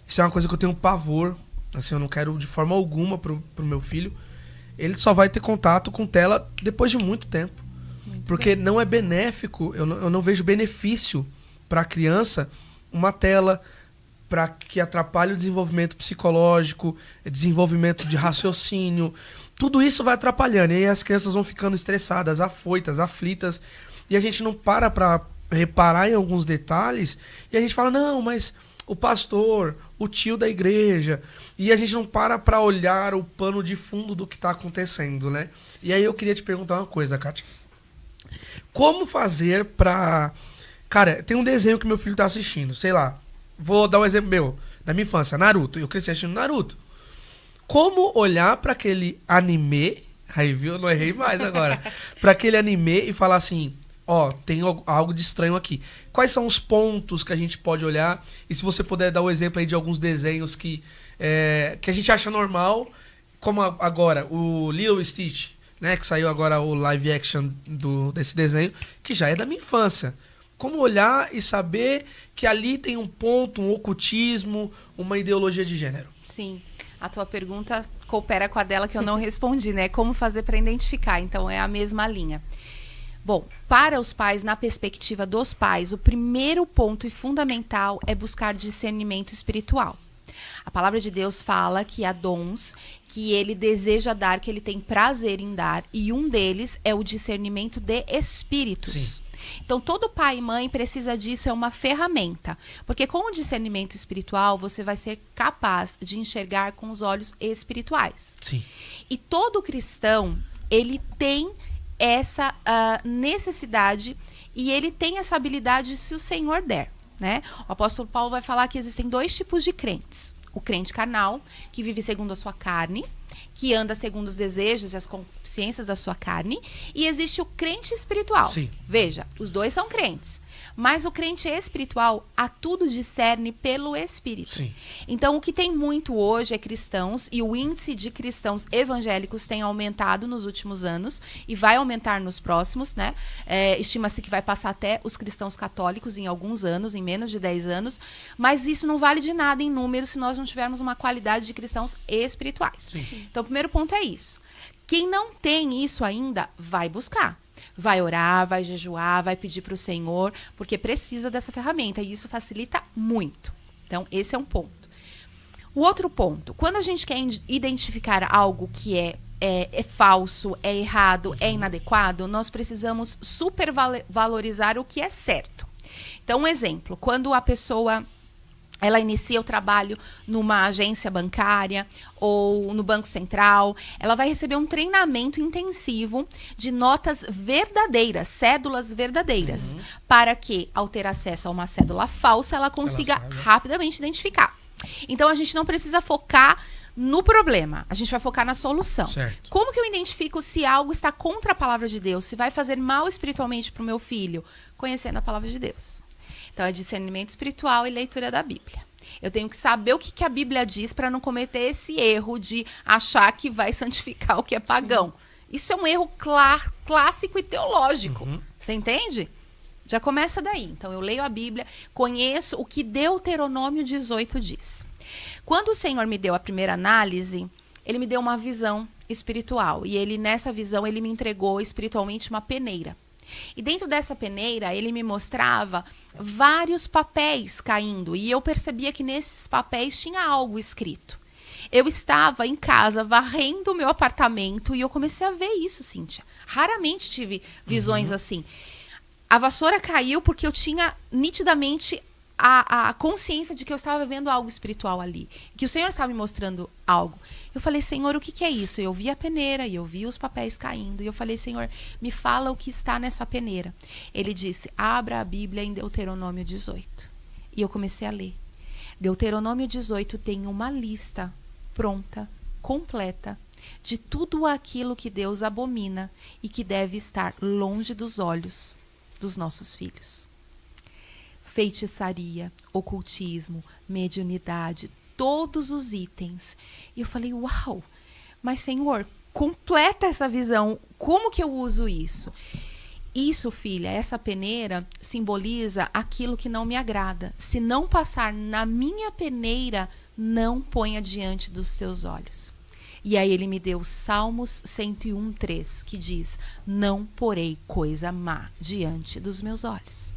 [SPEAKER 2] Isso é uma coisa que eu tenho pavor. Assim, eu não quero de forma alguma pro meu filho. Ele só vai ter contato com tela depois de muito tempo. Porque não é benéfico, eu não vejo benefício para a criança uma tela para que atrapalhe o desenvolvimento psicológico, desenvolvimento de raciocínio. Tudo isso vai atrapalhando. E aí as crianças vão ficando estressadas, afoitas, aflitas. E a gente não para reparar em alguns detalhes. E a gente fala, não, mas o pastor, o tio da igreja. E a gente não para olhar o pano de fundo do que está acontecendo, né? E aí eu queria te perguntar uma coisa, Kátia. Como fazer para Cara, tem um desenho que meu filho tá assistindo, sei lá. Vou dar um exemplo meu. Da minha infância, Naruto. Eu cresci assistindo Naruto. Como olhar pra aquele anime... Aí, viu? Eu não errei mais agora. Pra aquele anime e falar assim... Ó, tem algo de estranho aqui. Quais são os pontos que a gente pode olhar? E se você puder dar o exemplo aí de alguns desenhos que a gente acha normal, como agora o Lilo e Stitch, né? Que saiu agora o live action desse desenho, que já é da minha infância. Como olhar e saber que ali tem um ponto, um ocultismo, uma ideologia de gênero?
[SPEAKER 3] Sim. A tua pergunta coopera com a dela que eu não respondi, né? Como fazer para identificar? Então, é a mesma linha. Bom, para os pais, na perspectiva dos pais, o primeiro ponto e fundamental é buscar discernimento espiritual. A palavra de Deus fala que há dons que ele deseja dar, que ele tem prazer em dar, e um deles é o discernimento de espíritos. Sim. Então, todo pai e mãe precisa disso, é uma ferramenta. Porque com o discernimento espiritual, você vai ser capaz de enxergar com os olhos espirituais.
[SPEAKER 2] Sim.
[SPEAKER 3] E todo cristão, ele tem essa necessidade e ele tem essa habilidade se o Senhor der, né? O apóstolo Paulo vai falar que existem 2 tipos de crentes. O crente carnal, que vive segundo a sua carne, que anda segundo os desejos e as consciências da sua carne, e existe o crente espiritual.
[SPEAKER 2] Sim.
[SPEAKER 3] Veja, os dois são crentes, mas o crente espiritual a tudo discerne pelo Espírito.
[SPEAKER 2] Sim.
[SPEAKER 3] Então, o que tem muito hoje é cristãos, e o índice de cristãos evangélicos tem aumentado nos últimos anos, e vai aumentar nos próximos, né? Estima-se que vai passar até os cristãos católicos em alguns anos, em menos de 10 anos, mas isso não vale de nada em números se nós não tivermos uma qualidade de cristãos espirituais.
[SPEAKER 2] Sim.
[SPEAKER 3] Então, o primeiro ponto é isso. Quem não tem isso ainda, vai buscar. Vai orar, vai jejuar, vai pedir para o Senhor, porque precisa dessa ferramenta e isso facilita muito. Então, esse é um ponto. O outro ponto, quando a gente quer identificar algo que é falso, é errado, é inadequado, nós precisamos supervalorizar o que é certo. Então, um exemplo, quando a pessoa... ela inicia o trabalho numa agência bancária ou no Banco Central, ela vai receber um treinamento intensivo de notas verdadeiras, cédulas verdadeiras, para que, ao ter acesso a uma cédula falsa, ela consiga rapidamente identificar. Então, a gente não precisa focar no problema, a gente vai focar na solução.
[SPEAKER 2] Certo.
[SPEAKER 3] Como que eu identifico se algo está contra a palavra de Deus, se vai fazer mal espiritualmente para o meu filho? Conhecendo a palavra de Deus. Então, é discernimento espiritual e leitura da Bíblia. Eu tenho que saber o que a Bíblia diz para não cometer esse erro de achar que vai santificar o que é pagão. Sim. Isso é um erro clássico e teológico. Você entende? Já começa daí. Então, eu leio a Bíblia, conheço o que Deuteronômio 18 diz. Quando o Senhor me deu a primeira análise, ele me deu uma visão espiritual. E nessa visão, ele me entregou espiritualmente uma peneira. E dentro dessa peneira, ele me mostrava vários papéis caindo. E eu percebia que nesses papéis tinha algo escrito. Eu estava em casa varrendo o meu apartamento e eu comecei a ver isso, Cíntia. Raramente tive visões assim. A vassoura caiu porque eu tinha nitidamente a consciência de que eu estava vendo algo espiritual ali. Que o Senhor estava me mostrando algo. Eu falei, Senhor, o que é isso? Eu vi a peneira e eu vi os papéis caindo. E eu falei, Senhor, me fala o que está nessa peneira. Ele disse, abra a Bíblia em Deuteronômio 18. E eu comecei a ler. Deuteronômio 18 tem uma lista pronta, completa, de tudo aquilo que Deus abomina e que deve estar longe dos olhos dos nossos filhos. Feitiçaria, ocultismo, mediunidade, todos os itens. E eu falei, uau, mas Senhor, completa essa visão, como que eu uso isso? Isso, filha, essa peneira simboliza aquilo que não me agrada. Se não passar na minha peneira, não ponha diante dos teus olhos. E aí ele me deu Salmos 101:3, que diz, não porei coisa má diante dos meus olhos.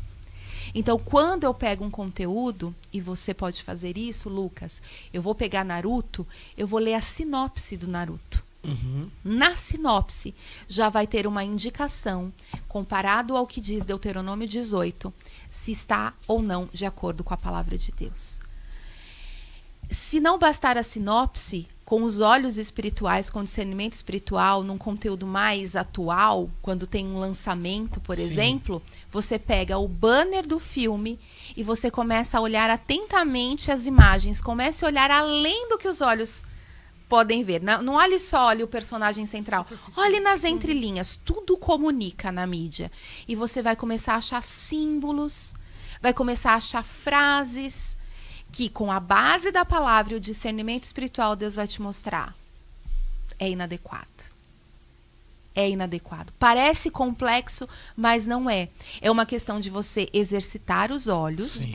[SPEAKER 3] Então, quando eu pego um conteúdo, e você pode fazer isso, Lucas, eu vou pegar Naruto, eu vou ler a sinopse do Naruto. Na sinopse, já vai ter uma indicação, comparado ao que diz Deuteronômio 18, se está ou não de acordo com a palavra de Deus. Se não bastar a sinopse, com os olhos espirituais, com discernimento espiritual, num conteúdo mais atual, quando tem um lançamento, por exemplo, você pega o banner do filme e você começa a olhar atentamente as imagens, comece a olhar além do que os olhos podem ver. Não olhe só o personagem central, olhe nas entrelinhas, tudo comunica na mídia. E você vai começar a achar símbolos, vai começar a achar frases, que com a base da palavra e o discernimento espiritual, Deus vai te mostrar. É inadequado. É inadequado. Parece complexo, mas não é. É uma questão de você exercitar os olhos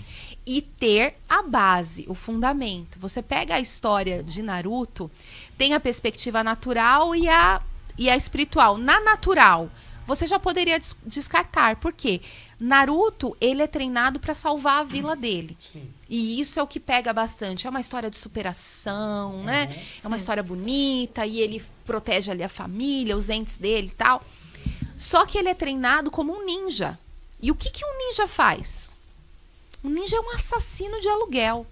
[SPEAKER 3] e ter a base, o fundamento. Você pega a história de Naruto, tem a perspectiva natural e a espiritual. Na natural, você já poderia descartar. Por quê? Naruto, ele é treinado para salvar a vila dele. Sim. E isso é o que pega bastante. É uma história de superação, né? É uma história bonita e ele protege ali a família, os entes dele e tal. Só que ele é treinado como um ninja. E o que um ninja faz? Um ninja é um assassino de aluguel.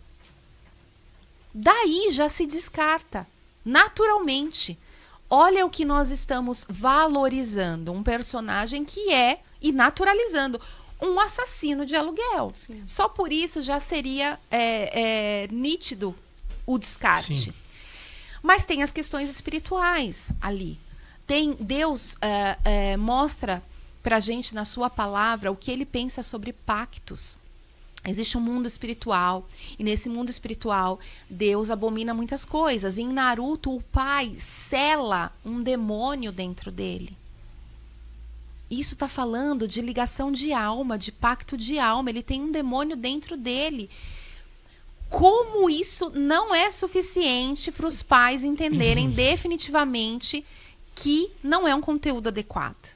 [SPEAKER 3] Daí já se descarta, naturalmente. Olha o que nós estamos valorizando. Um personagem que é, e naturalizando, um assassino de aluguel. Sim. Só por isso já seria nítido o descarte. Sim. Mas tem as questões espirituais ali. Deus mostra pra gente na sua palavra o que ele pensa sobre pactos. Existe um mundo espiritual, e nesse mundo espiritual Deus abomina muitas coisas. Em Naruto, o pai sela um demônio dentro dele. Isso está falando de ligação de alma, de pacto de alma. Ele tem um demônio dentro dele. Como isso não é suficiente para os pais entenderem definitivamente que não é um conteúdo adequado.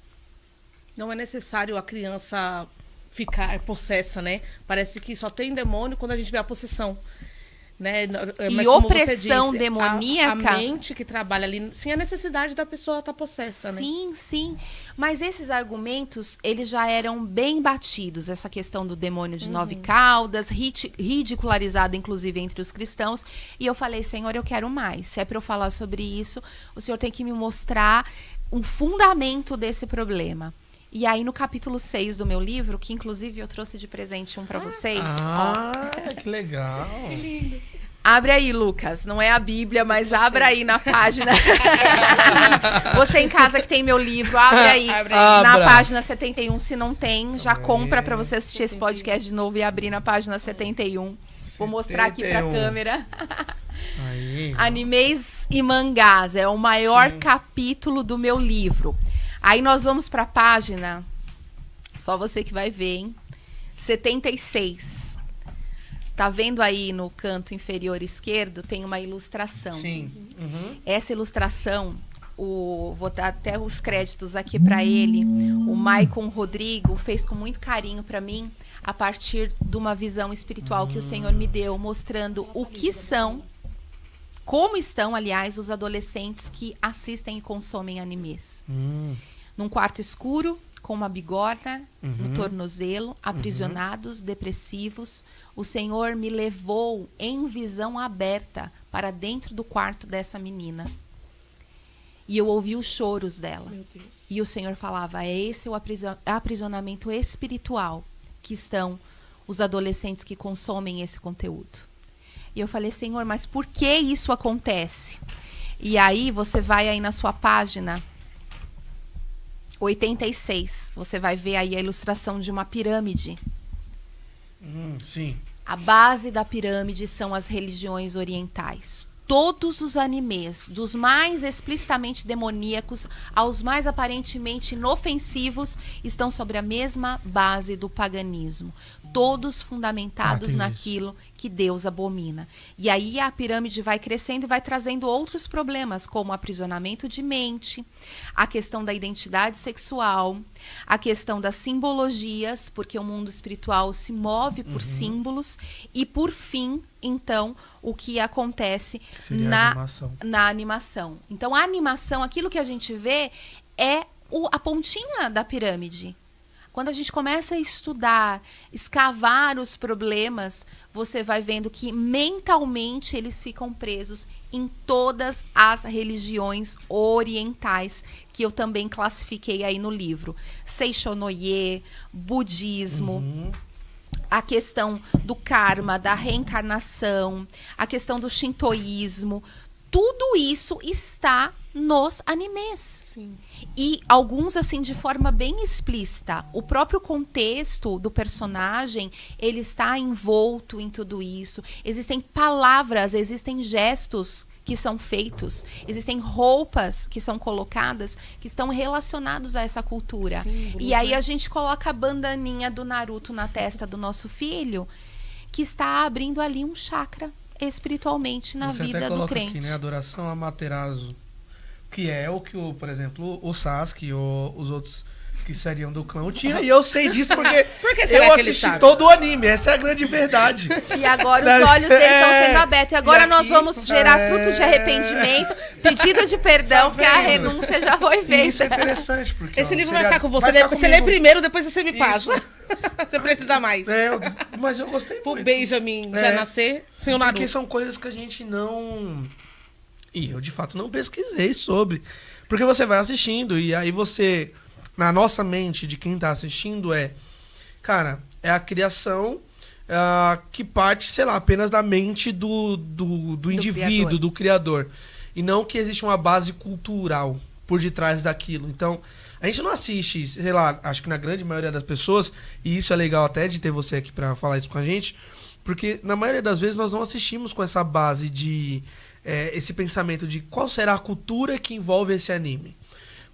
[SPEAKER 1] Não é necessário a criança ficar possessa, né? Parece que só tem demônio quando a gente vê a possessão. Né? Mas
[SPEAKER 3] e opressão disse, demoníaca.
[SPEAKER 1] A mente que trabalha ali, sim, a necessidade da pessoa estar possessa, né?
[SPEAKER 3] Sim. Mas esses argumentos, eles já eram bem batidos. Essa questão do demônio de 9 caudas, ridicularizada, inclusive, entre os cristãos. E eu falei, Senhor, eu quero mais. Se é para eu falar sobre isso, o Senhor tem que me mostrar um fundamento desse problema. E aí, no capítulo 6 do meu livro, que inclusive eu trouxe de presente um para vocês.
[SPEAKER 2] Que legal.
[SPEAKER 3] Que lindo. Abre aí, Lucas. Não é a Bíblia, mas abra aí na página. Você em casa que tem meu livro, abre aí. Na página 71. Se não tem, já compra para você assistir esse podcast de novo e abrir na página 71. Vou mostrar aqui para a câmera. Aí. Animes e mangás. É o maior capítulo do meu livro. Aí nós vamos para a página, só você que vai ver, hein? 76. Tá vendo aí no canto inferior esquerdo? Tem uma ilustração.
[SPEAKER 2] Sim.
[SPEAKER 3] Essa ilustração, vou dar até os créditos aqui para ele. O Maicon Rodrigo fez com muito carinho para mim, a partir de uma visão espiritual que o Senhor me deu, mostrando o que são, como estão, aliás, os adolescentes que assistem e consomem animes. Num quarto escuro, com uma bigorna no tornozelo, aprisionados, depressivos, o Senhor me levou em visão aberta para dentro do quarto dessa menina. E eu ouvi os choros dela. Meu Deus. E o Senhor falava, é esse o aprisionamento espiritual que estão os adolescentes que consomem esse conteúdo. E eu falei, Senhor, mas por que isso acontece? E aí você vai aí na sua página 86, você vai ver aí a ilustração de uma pirâmide.
[SPEAKER 2] Sim.
[SPEAKER 3] A base da pirâmide são as religiões orientais. Todos os animes, dos mais explicitamente demoníacos aos mais aparentemente inofensivos, estão sobre a mesma base do paganismo. Todos fundamentados naquilo que Deus abomina. E aí a pirâmide vai crescendo e vai trazendo outros problemas, como aprisionamento de mente, a questão da identidade sexual, a questão das simbologias, porque o mundo espiritual se move por símbolos, e por fim, então, o que acontece na animação. Então, a animação, aquilo que a gente vê é a pontinha da pirâmide. Quando a gente começa a estudar, escavar os problemas, você vai vendo que mentalmente eles ficam presos em todas as religiões orientais, que eu também classifiquei aí no livro. Seishonoye, budismo, a questão do karma, da reencarnação, a questão do shintoísmo, tudo isso está nos animes.
[SPEAKER 1] Sim.
[SPEAKER 3] E alguns, assim, de forma bem explícita. O próprio contexto do personagem, ele está envolto em tudo isso. Existem palavras, existem gestos que são feitos, existem roupas que são colocadas que estão relacionados a essa cultura.
[SPEAKER 1] Símbolos,
[SPEAKER 3] e aí
[SPEAKER 1] né?
[SPEAKER 3] a gente coloca a bandaninha do Naruto na testa do nosso filho, que está abrindo ali um chakra espiritualmente na
[SPEAKER 2] Você
[SPEAKER 3] vida
[SPEAKER 2] até
[SPEAKER 3] do
[SPEAKER 2] coloca
[SPEAKER 3] crente.
[SPEAKER 2] aqui, né? Adoração a Amaterasu. Que é o que, por exemplo, o Sasuke ou os outros que seriam do clã tinha. E eu sei disso porque
[SPEAKER 1] Por que será
[SPEAKER 2] eu
[SPEAKER 1] que ele
[SPEAKER 2] assisti
[SPEAKER 1] sabe?
[SPEAKER 2] todo o anime. Essa é a grande verdade.
[SPEAKER 3] E agora os olhos dele estão sendo abertos. E agora
[SPEAKER 2] E aqui,
[SPEAKER 3] nós vamos gerar fruto de arrependimento, pedido de perdão, porque a
[SPEAKER 2] vendo?
[SPEAKER 3] renúncia já foi
[SPEAKER 2] E
[SPEAKER 3] feita.
[SPEAKER 2] isso é interessante. Porque,
[SPEAKER 1] Esse
[SPEAKER 2] ó,
[SPEAKER 1] livro
[SPEAKER 2] seria-
[SPEAKER 1] vai ficar com você.
[SPEAKER 2] vai ficar
[SPEAKER 1] Você lê
[SPEAKER 2] comigo.
[SPEAKER 1] primeiro, depois você me
[SPEAKER 2] Isso.
[SPEAKER 1] passa. Você precisa mais.
[SPEAKER 2] Mas eu gostei
[SPEAKER 1] Pro
[SPEAKER 2] muito.
[SPEAKER 1] Benjamin já
[SPEAKER 2] É.
[SPEAKER 1] nascer sem o Naruto.
[SPEAKER 2] Porque são coisas que a gente não... E eu, de fato, não pesquisei sobre. Porque você vai assistindo e aí você... Na nossa mente de quem tá assistindo Cara, é a criação que parte, sei lá, apenas da mente do indivíduo,
[SPEAKER 3] criador.
[SPEAKER 2] do criador. E não que existe uma base cultural por detrás daquilo. Então, a gente não assiste, sei lá, acho que na grande maioria das pessoas, e isso é legal até de ter você aqui pra falar isso com a gente, porque na maioria das vezes nós não assistimos com essa base de... esse pensamento de qual será a cultura que envolve esse anime.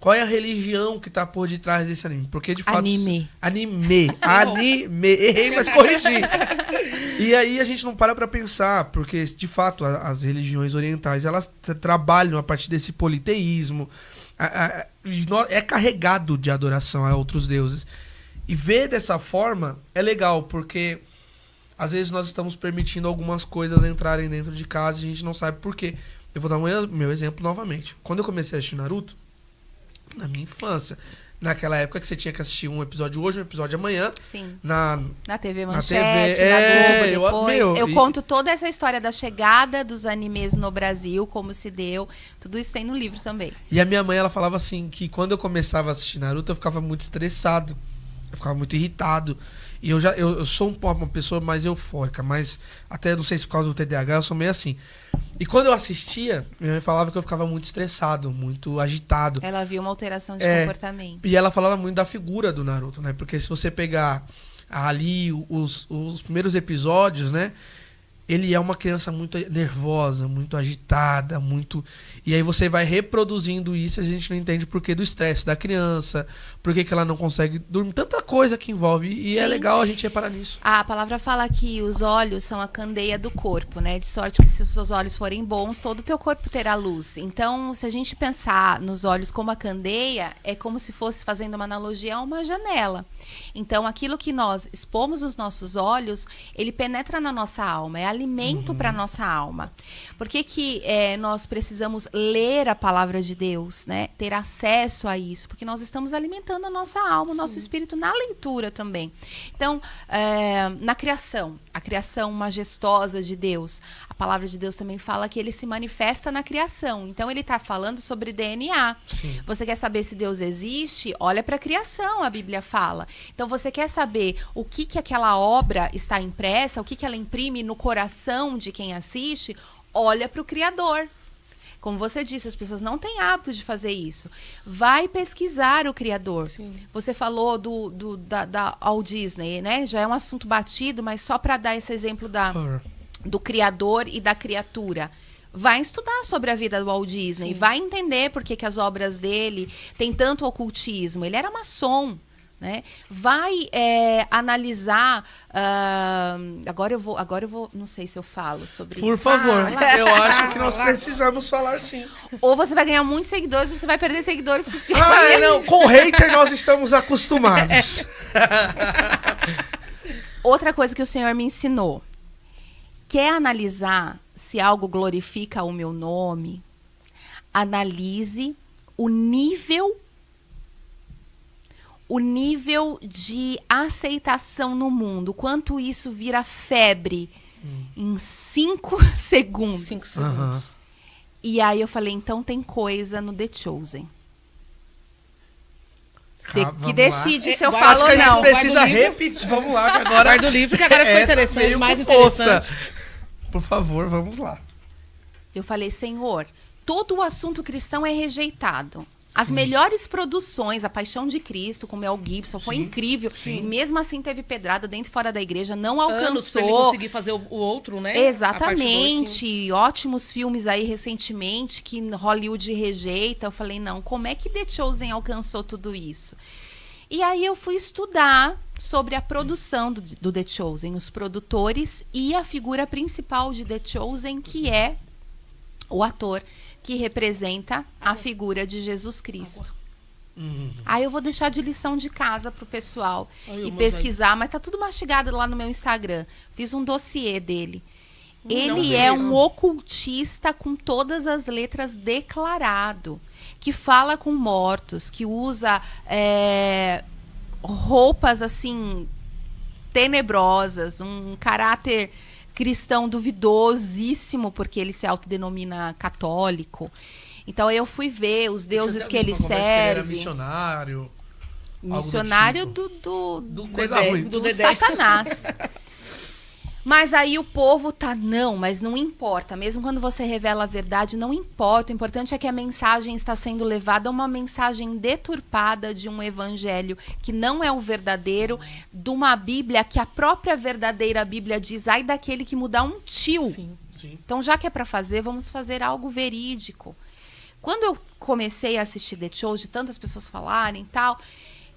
[SPEAKER 2] Qual é a religião que tá por detrás desse anime? Porque, de fato...
[SPEAKER 3] Anime.
[SPEAKER 2] Anime. Errei, mas corrigi. E aí a gente não para pra pensar, porque, de fato, as religiões orientais, elas trabalham a partir desse politeísmo. É carregado de adoração a outros deuses. E ver dessa forma é legal, porque... Às vezes nós estamos permitindo algumas coisas entrarem dentro de casa e a gente não sabe por quê. Eu vou dar meu exemplo novamente. Quando eu comecei a assistir Naruto, na minha infância, naquela época que você tinha que assistir um episódio hoje, um episódio amanhã,
[SPEAKER 3] Sim.
[SPEAKER 2] na
[SPEAKER 3] TV
[SPEAKER 2] na
[SPEAKER 3] Manchete,
[SPEAKER 2] TV,
[SPEAKER 3] na Globo depois. Eu
[SPEAKER 2] e-
[SPEAKER 3] conto toda essa história da chegada dos animes no Brasil, como se deu. Tudo isso tem no livro também.
[SPEAKER 2] E a minha mãe, ela falava assim, que quando eu começava a assistir Naruto, eu ficava muito estressado. Eu ficava muito irritado. E eu sou uma pessoa mais eufórica, mas até não sei se por causa do TDAH, eu sou meio assim. E quando eu assistia, minha mãe falava que eu ficava muito estressado, muito agitado.
[SPEAKER 3] Ela viu uma alteração de comportamento.
[SPEAKER 2] E ela falava muito da figura do Naruto, né? Porque se você pegar ali os primeiros episódios, né? Ele é uma criança muito nervosa, muito agitada, muito... E aí você vai reproduzindo isso e a gente não entende por que do estresse da criança, por que ela não consegue dormir, tanta coisa que envolve. E é
[SPEAKER 3] Sim.
[SPEAKER 2] legal a gente reparar nisso.
[SPEAKER 3] A palavra fala que os olhos são a candeia do corpo, né? De sorte que se os seus olhos forem bons, todo o teu corpo terá luz. Então, se a gente pensar nos olhos como a candeia, é como se fosse, fazendo uma analogia, a uma janela. Então, aquilo que nós expomos os nossos olhos, ele penetra na nossa alma, é alimento para nossa alma. Por que que nós precisamos ler a palavra de Deus, né? Ter acesso a isso? Porque nós estamos alimentando a nossa alma, o nosso espírito na leitura também. Então, na criação, a criação majestosa de Deus, a palavra de Deus também fala que ele se manifesta na criação. Então, ele está falando sobre DNA.
[SPEAKER 2] Sim.
[SPEAKER 3] Você quer saber se Deus existe? Olha para a criação, a Bíblia fala. Então, você quer saber o que aquela obra está impressa, o que ela imprime no coração de quem assiste? Olha para o Criador. Como você disse, as pessoas não têm hábito de fazer isso. Vai pesquisar o Criador.
[SPEAKER 1] Sim.
[SPEAKER 3] Você falou da Walt Disney, né? Já é um assunto batido, mas só para dar esse exemplo
[SPEAKER 2] Por favor.
[SPEAKER 3] do Criador e da criatura. Vai estudar sobre a vida do Walt Disney.
[SPEAKER 1] Sim.
[SPEAKER 3] Vai entender por que as obras dele têm tanto ocultismo. Ele era maçom. Né? Vai analisar. Agora eu vou. Não sei se eu falo sobre
[SPEAKER 2] Por
[SPEAKER 3] isso.
[SPEAKER 2] favor, eu acho que nós precisamos falar sim.
[SPEAKER 3] Ou você vai ganhar muitos seguidores ou você vai perder seguidores. Porque...
[SPEAKER 2] Não, com hater nós estamos acostumados.
[SPEAKER 3] Outra coisa que o Senhor me ensinou. Quer analisar se algo glorifica o meu nome? Analise o nível o nível de aceitação no mundo, quanto isso vira febre em 5 segundos.
[SPEAKER 1] 5 segundos.
[SPEAKER 3] E aí eu falei, então tem coisa no The Chosen. Você
[SPEAKER 2] Vamos
[SPEAKER 3] que decide
[SPEAKER 1] lá.
[SPEAKER 3] se eu
[SPEAKER 1] Guarda,
[SPEAKER 3] falo
[SPEAKER 2] Acho que
[SPEAKER 3] ou
[SPEAKER 2] a gente
[SPEAKER 3] não.
[SPEAKER 2] precisa
[SPEAKER 1] Guarda o livro.
[SPEAKER 2] repetir. Vamos lá, que agora.
[SPEAKER 1] Guarda o livro, que agora ficou
[SPEAKER 2] essa
[SPEAKER 1] interessante,
[SPEAKER 2] veio
[SPEAKER 1] mais
[SPEAKER 2] com força.
[SPEAKER 1] interessante.
[SPEAKER 2] Por favor, vamos lá.
[SPEAKER 3] Eu falei, Senhor, todo o assunto cristão é rejeitado. As melhores produções, A Paixão de Cristo, com Mel Gibson, foi incrível. E mesmo assim teve pedrada dentro e fora da igreja, não
[SPEAKER 1] Anos pra ele
[SPEAKER 3] alcançou.
[SPEAKER 1] conseguir fazer o outro, né? A parte
[SPEAKER 3] Exatamente.
[SPEAKER 1] dois, sim.
[SPEAKER 3] Ótimos filmes aí recentemente que Hollywood rejeita. Eu falei, não, como é que The Chosen alcançou tudo isso? E aí eu fui estudar sobre a produção do The Chosen, os produtores e a figura principal de The Chosen, que é o ator que representa a figura de Jesus Cristo. Aí eu vou deixar de lição de casa pro pessoal
[SPEAKER 1] Ai,
[SPEAKER 3] e
[SPEAKER 1] eu
[SPEAKER 3] pesquisar, mas tá tudo mastigado lá no meu Instagram. Fiz um dossiê dele.
[SPEAKER 1] Não
[SPEAKER 3] Ele
[SPEAKER 1] sei
[SPEAKER 3] é
[SPEAKER 1] isso.
[SPEAKER 3] um ocultista com todas as letras declarado, que fala com mortos, que usa roupas assim tenebrosas, um caráter cristão duvidosíssimo, porque ele se autodenomina católico. Então eu fui ver os deuses que ele
[SPEAKER 2] Ele era
[SPEAKER 3] serve.
[SPEAKER 2] missionário.
[SPEAKER 3] Missionário
[SPEAKER 2] tipo.
[SPEAKER 3] do
[SPEAKER 2] Coisa
[SPEAKER 1] Dedé,
[SPEAKER 2] ruim.
[SPEAKER 1] do
[SPEAKER 3] do
[SPEAKER 1] Dedé.
[SPEAKER 3] Satanás. Mas aí o povo tá, não, mas não importa. Mesmo quando você revela a verdade, não importa. O importante é que a mensagem está sendo levada a uma mensagem deturpada de um evangelho que não é o verdadeiro, de uma Bíblia que a própria verdadeira Bíblia diz, ai daquele que mudar um tio.
[SPEAKER 1] Sim.
[SPEAKER 2] Sim.
[SPEAKER 3] Então, já que é para fazer, vamos fazer algo verídico. Quando eu comecei a assistir The Chosen, de tantas pessoas falarem e tal,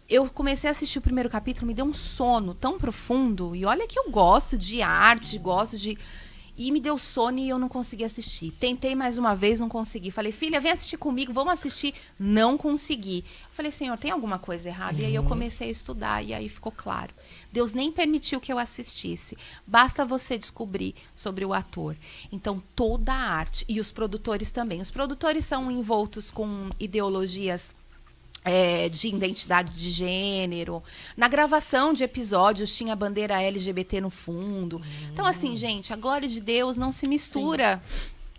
[SPEAKER 3] eu comecei a assistir o primeiro capítulo, me deu um sono tão profundo. E olha que eu gosto de arte, gosto de... E me deu sono e eu não consegui assistir. Tentei mais uma vez, não consegui. Falei, filha, vem assistir comigo, vamos assistir. Não consegui. Falei, Senhor, tem alguma coisa errada? E aí eu comecei a estudar e aí ficou claro. Deus nem permitiu que eu assistisse. Basta você descobrir sobre o ator. Então, toda a arte. E os produtores também. Os produtores são envoltos com ideologias de identidade de gênero. Na gravação de episódios tinha a bandeira LGBT no fundo. Então, assim, gente, a glória de Deus não se mistura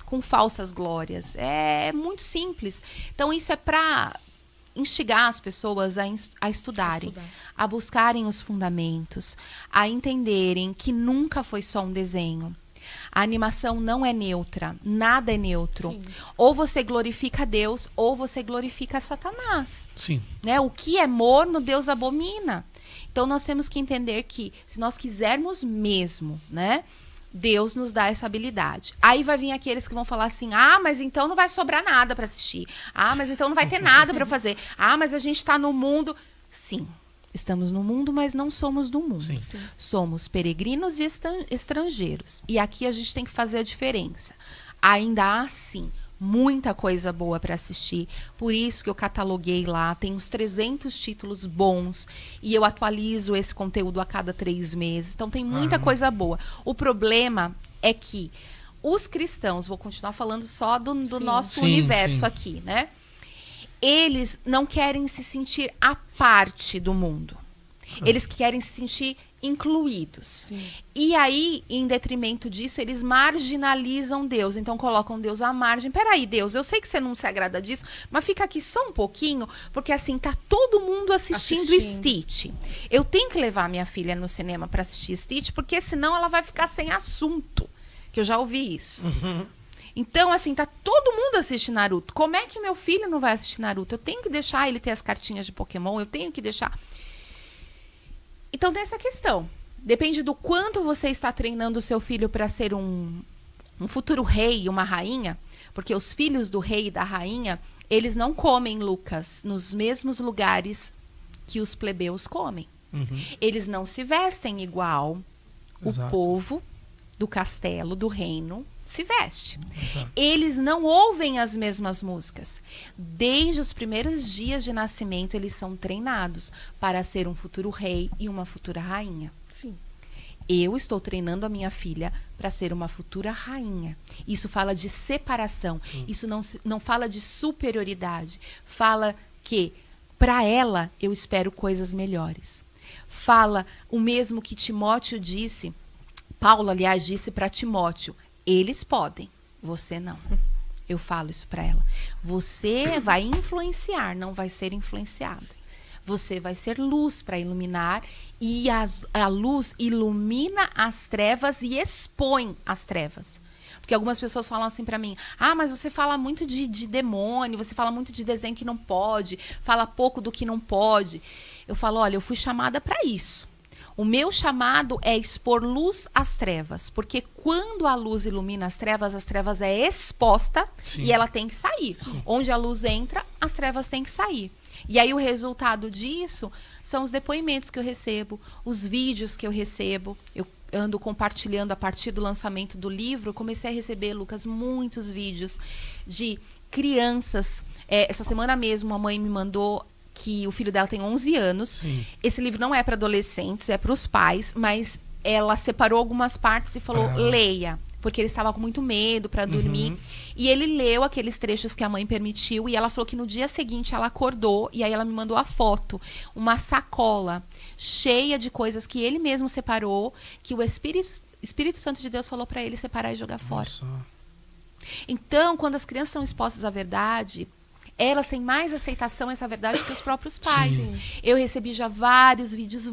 [SPEAKER 3] com falsas glórias. É muito simples. Então, isso é para instigar as pessoas a estudarem, a buscarem os fundamentos, a entenderem que nunca foi só um desenho. A animação não é neutra, nada é neutro.
[SPEAKER 1] Sim.
[SPEAKER 3] Ou você glorifica Deus, ou você glorifica Satanás.
[SPEAKER 2] Sim.
[SPEAKER 3] Né? O que é morno, Deus abomina. Então, nós temos que entender que, se nós quisermos mesmo, né, Deus nos dá essa habilidade. Aí vai vir aqueles que vão falar assim, mas então não vai sobrar nada para assistir. Mas então não vai ter nada para fazer. Mas a gente está no mundo. Sim. Estamos no mundo, mas não somos do mundo.
[SPEAKER 2] Sim.
[SPEAKER 3] Somos peregrinos e estrangeiros. E aqui a gente tem que fazer a diferença. Ainda há, sim, muita coisa boa para assistir. Por isso que eu cataloguei lá. Tem uns 300 títulos bons. E eu atualizo esse conteúdo a cada 3 meses. Então tem muita coisa boa. O problema é que os cristãos, vou continuar falando só do nosso universo aqui, né? Eles não querem se sentir à parte do mundo. Eles querem se sentir incluídos.
[SPEAKER 1] Sim.
[SPEAKER 3] E aí, em detrimento disso, eles marginalizam Deus. Então, colocam Deus à margem. Peraí, Deus, eu sei que você não se agrada disso, mas fica aqui só um pouquinho, porque assim, tá todo mundo assistindo Stitch. Eu tenho que levar minha filha no cinema para assistir Stitch, porque senão ela vai ficar sem assunto. Que eu já ouvi isso. Então, assim, tá todo mundo assistindo Naruto. Como é que meu filho não vai assistir Naruto? Eu tenho que deixar ele ter as cartinhas de Pokémon, eu tenho que deixar... Então, tem essa questão. Depende do quanto você está treinando o seu filho para ser um futuro rei, uma rainha, porque os filhos do rei e da rainha, eles não comem, Lucas, nos mesmos lugares que os plebeus comem. Eles não se vestem igual.
[SPEAKER 2] Exato.
[SPEAKER 3] O povo do castelo, do reino, se veste.
[SPEAKER 2] Exato.
[SPEAKER 3] Eles não ouvem as mesmas músicas. Desde os primeiros dias de nascimento, eles são treinados para ser um futuro rei e uma futura rainha.
[SPEAKER 1] Sim.
[SPEAKER 3] Eu estou treinando a minha filha para ser uma futura rainha. Isso fala de separação. Isso não fala de superioridade. Fala que Para ela, eu espero coisas melhores. Fala o mesmo que Timóteo disse, Paulo, aliás, disse para Timóteo, eles podem, você não. Eu falo isso para ela. Você vai influenciar, não vai ser influenciado. Você vai ser luz para iluminar e a luz ilumina as trevas e expõe as trevas. Porque algumas pessoas falam assim para mim, mas você fala muito de demônio, você fala muito de desenho que não pode, fala pouco do que não pode. Eu falo, olha, eu fui chamada para isso. O meu chamado é expor luz às trevas, porque quando a luz ilumina as trevas é exposta. Sim. E ela tem que sair. Sim. Onde a luz entra, as trevas têm que sair. E aí o resultado disso são os depoimentos que eu recebo, os vídeos que eu recebo. Eu ando compartilhando a partir do lançamento do livro, comecei a receber, Lucas, muitos vídeos de crianças. Essa semana mesmo, a mãe me mandou que o filho dela tem 11 anos. Sim. Esse livro não é para adolescentes, é para os pais, mas ela separou algumas partes e falou, leia, porque ele estava com muito medo para dormir. E ele leu aqueles trechos que a mãe permitiu e ela falou que no dia seguinte ela acordou e aí ela me mandou a foto, uma sacola cheia de coisas que ele mesmo separou, que o Espírito Santo de Deus falou para ele separar e jogar fora. Nossa. Então, quando as crianças são expostas à verdade, elas têm mais aceitação a essa verdade que os próprios pais. Sim. Eu recebi já vários vídeos,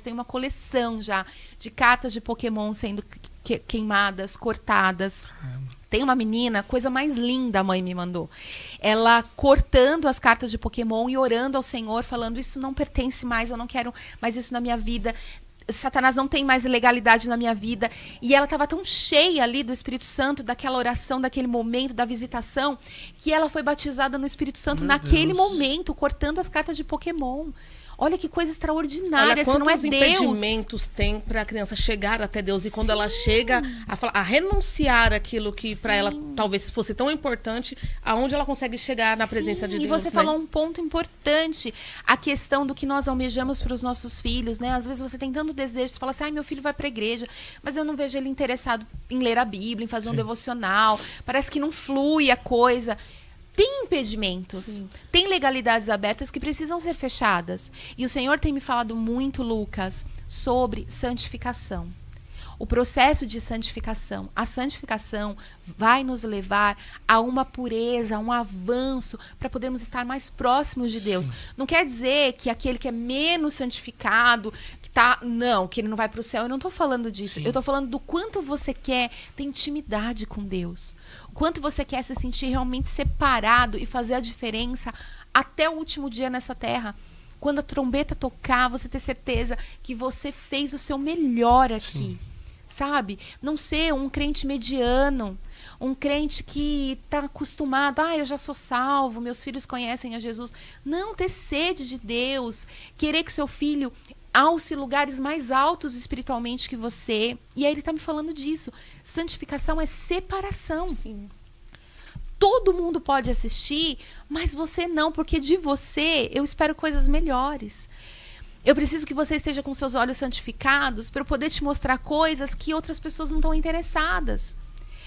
[SPEAKER 3] tem uma coleção já de cartas de Pokémon sendo queimadas, cortadas. Tem uma menina, coisa mais linda a mãe me mandou. Ela cortando as cartas de Pokémon e orando ao Senhor, falando, isso não pertence mais, eu não quero mais isso na minha vida. Satanás não tem mais legalidade na minha vida. E ela estava tão cheia ali do Espírito Santo, daquela oração, daquele momento, da visitação, que ela foi batizada no Espírito Santo naquele momento, cortando as cartas de Pokémon. Olha que coisa extraordinária, se não é Deus. Quantos
[SPEAKER 1] impedimentos tem para a criança chegar até Deus. E quando ela chega a renunciar aquilo que para ela talvez fosse tão importante, aonde ela consegue chegar na presença de Deus.
[SPEAKER 3] E você falou um ponto importante, a questão do que nós almejamos para os nossos filhos, né? Às vezes você tem tanto desejo, você fala assim, meu filho vai para a igreja, mas eu não vejo ele interessado em ler a Bíblia, em fazer um devocional, parece que não flui a coisa. Tem impedimentos, tem legalidades abertas que precisam ser fechadas. E o Senhor tem me falado muito, Lucas, sobre santificação. O processo de santificação. A santificação vai nos levar a uma pureza, a um avanço, para podermos estar mais próximos de Deus. Sim. Não quer dizer que aquele que é menos santificado, que ele não vai para o céu. Eu não estou falando disso. Sim. Eu estou falando do quanto você quer ter intimidade com Deus. O quanto você quer se sentir realmente separado e fazer a diferença até o último dia nessa terra. Quando a trombeta tocar, você ter certeza que você fez o seu melhor aqui. Sim. Sabe? Não ser um crente mediano, um crente que está acostumado, eu já sou salvo, meus filhos conhecem a Jesus. Não, ter sede de Deus, querer que seu filho alce lugares mais altos espiritualmente que você. E aí ele está me falando disso. Santificação é separação. Sim. Todo mundo pode assistir, mas você não, porque de você eu espero coisas melhores. Eu preciso que você esteja com seus olhos santificados para eu poder te mostrar coisas que outras pessoas não estão interessadas.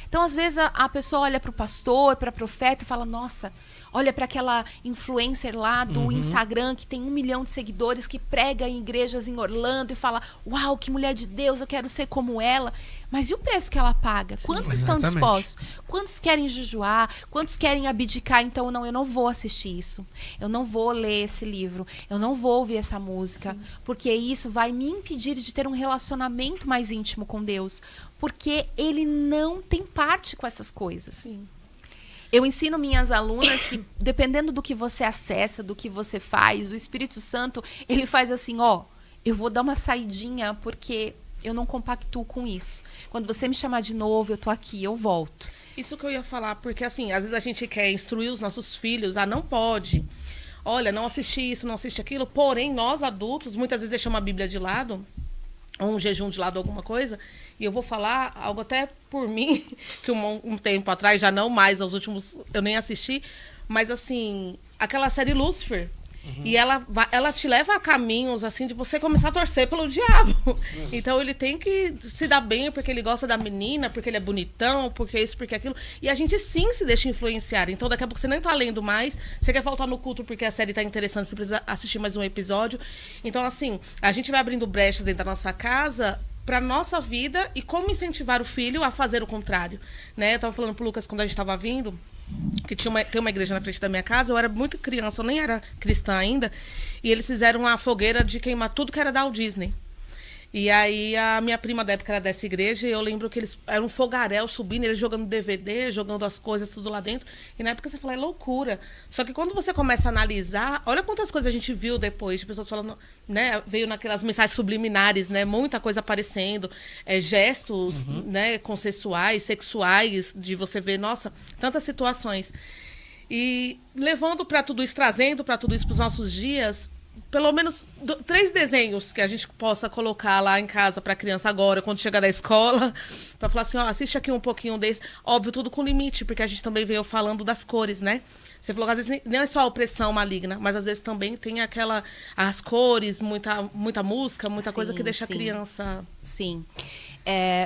[SPEAKER 3] Então, às vezes, a pessoa olha para o pastor, para a profeta e fala, nossa, olha para aquela influencer lá do Instagram que tem 1 milhão de seguidores, que prega em igrejas em Orlando e fala, uau, que mulher de Deus, eu quero ser como ela. Mas e o preço que ela paga? Sim, quantos estão dispostos? Quantos querem jejuar? Quantos querem abdicar? Então, não, eu não vou assistir isso. Eu não vou ler esse livro. Eu não vou ouvir essa música. Sim. Porque isso vai me impedir de ter um relacionamento mais íntimo com Deus. Porque ele não tem parte com essas coisas. Sim. Eu ensino minhas alunas que, dependendo do que você acessa, do que você faz, o Espírito Santo, ele faz assim, eu vou dar uma saidinha porque eu não compactuo com isso. Quando você me chamar de novo, eu tô aqui, eu volto.
[SPEAKER 1] Isso que eu ia falar, porque assim, às vezes a gente quer instruir os nossos filhos, não pode. Olha, não assiste isso, não assiste aquilo. Porém, nós adultos, muitas vezes deixamos a Bíblia de lado, ou um jejum de lado, alguma coisa. E eu vou falar algo até por mim, que um tempo atrás, já não mais, aos últimos, eu nem assisti. Mas assim, aquela série Lúcifer, E ela te leva a caminhos, assim, de você começar a torcer pelo diabo. Então, ele tem que se dar bem porque ele gosta da menina, porque ele é bonitão, porque isso, porque aquilo. E a gente, sim, se deixa influenciar. Então, daqui a pouco você nem tá lendo mais, você quer faltar no culto porque a série tá interessante, você precisa assistir mais um episódio. Então, assim, a gente vai abrindo brechas dentro da nossa casa para nossa vida e como incentivar o filho a fazer o contrário, né? Eu tava falando pro Lucas quando a gente tava vindo, que tem uma igreja na frente da minha casa, eu era muito criança, eu nem era cristã ainda, e eles fizeram uma fogueira de queimar tudo que era da Walt Disney. E aí a minha prima da época era dessa igreja, e eu lembro que eles eram um fogaréu subindo, eles jogando DVD, jogando as coisas tudo lá dentro. E na época você fala, é loucura. Só que quando você começa a analisar, olha quantas coisas a gente viu depois, de pessoas falando, né, veio naquelas mensagens subliminares, né, muita coisa aparecendo, gestos, né, consensuais, sexuais, de você ver, nossa, tantas situações. E levando para tudo isso, trazendo para tudo isso para os nossos dias, pelo menos 3 desenhos que a gente possa colocar lá em casa para a criança agora, quando chegar da escola, para falar assim, ó, assiste aqui um pouquinho desse. Óbvio, tudo com limite, porque a gente também veio falando das cores, né? Você falou que às vezes nem é só a opressão maligna, mas às vezes também tem as cores, muita música, muita coisa que deixa a criança...
[SPEAKER 3] Sim.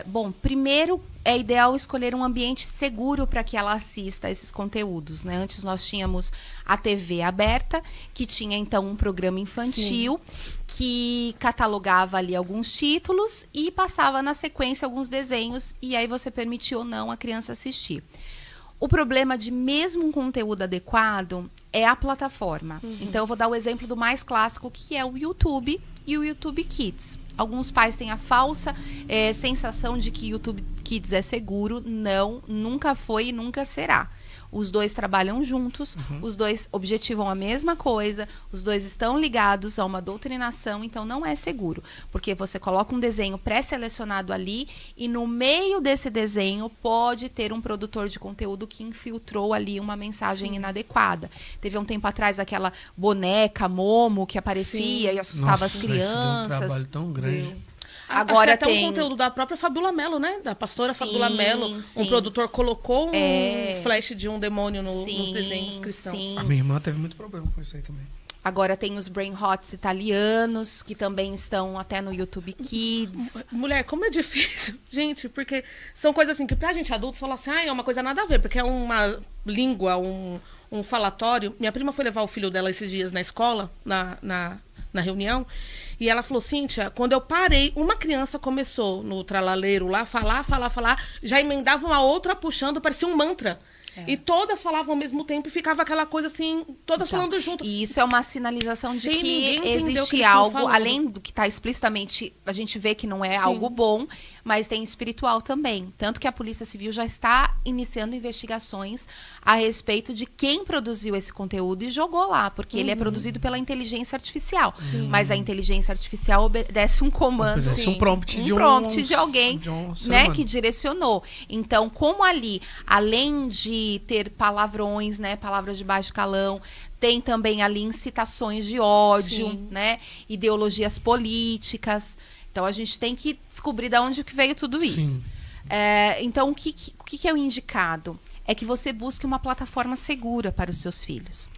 [SPEAKER 3] Bom, primeiro é ideal escolher um ambiente seguro para que ela assista a esses conteúdos, né? Antes nós tínhamos a TV aberta, que tinha então um programa infantil, que catalogava ali alguns títulos e passava na sequência alguns desenhos, e aí você permitia ou não a criança assistir. O problema de mesmo um conteúdo adequado é a plataforma. Então eu vou dar o exemplo do mais clássico, que é o YouTube e o YouTube Kids. Alguns pais têm a falsa sensação de que YouTube Kids é seguro. Não, nunca foi e nunca será. Os dois trabalham juntos, os dois objetivam a mesma coisa, os dois estão ligados a uma doutrinação, então não é seguro. Porque você coloca um desenho pré-selecionado ali e no meio desse desenho pode ter um produtor de conteúdo que infiltrou ali uma mensagem inadequada. Teve um tempo atrás aquela boneca, Momo, que aparecia e assustava as crianças.
[SPEAKER 2] Deu um trabalho tão grande.
[SPEAKER 3] Agora
[SPEAKER 1] acho que até um conteúdo da própria Fabiola Mello, né? Da pastora Fabiola Mello.
[SPEAKER 3] Sim.
[SPEAKER 1] Um produtor colocou um flash de um demônio nos desenhos cristãos.
[SPEAKER 3] Sim.
[SPEAKER 2] A minha irmã teve muito problema com isso aí também.
[SPEAKER 3] Agora tem os Brain Hots italianos, que também estão até no YouTube Kids.
[SPEAKER 1] Mulher, como é difícil. Gente, porque são coisas assim que pra gente adultos fala assim, é uma coisa nada a ver, porque é uma língua, um falatório. Minha prima foi levar o filho dela esses dias na escola, na reunião, e ela falou, Cíntia, quando eu parei, uma criança começou no tralaleiro lá, falar, já emendava uma outra puxando, parecia um mantra. E todas falavam ao mesmo tempo e ficava aquela coisa assim, todas falando junto.
[SPEAKER 3] E isso é uma sinalização de
[SPEAKER 1] Sim,
[SPEAKER 3] que existe
[SPEAKER 1] que
[SPEAKER 3] algo, além do que está explicitamente, a gente vê que não é algo bom, mas tem espiritual também. Tanto que a Polícia Civil já está iniciando investigações a respeito de quem produziu esse conteúdo e jogou lá, porque ele é produzido pela inteligência artificial. Mas a inteligência artificial obedece um comando.
[SPEAKER 2] Obedece um prompt
[SPEAKER 3] de alguém, né, que direcionou. Então, como ali, além de ter palavrões, né, palavras de baixo calão, tem também ali incitações de ódio, né, ideologias políticas. Então a gente tem que descobrir de onde que veio tudo isso. Então o que é o indicado? É que você busque uma plataforma segura para os seus filhos.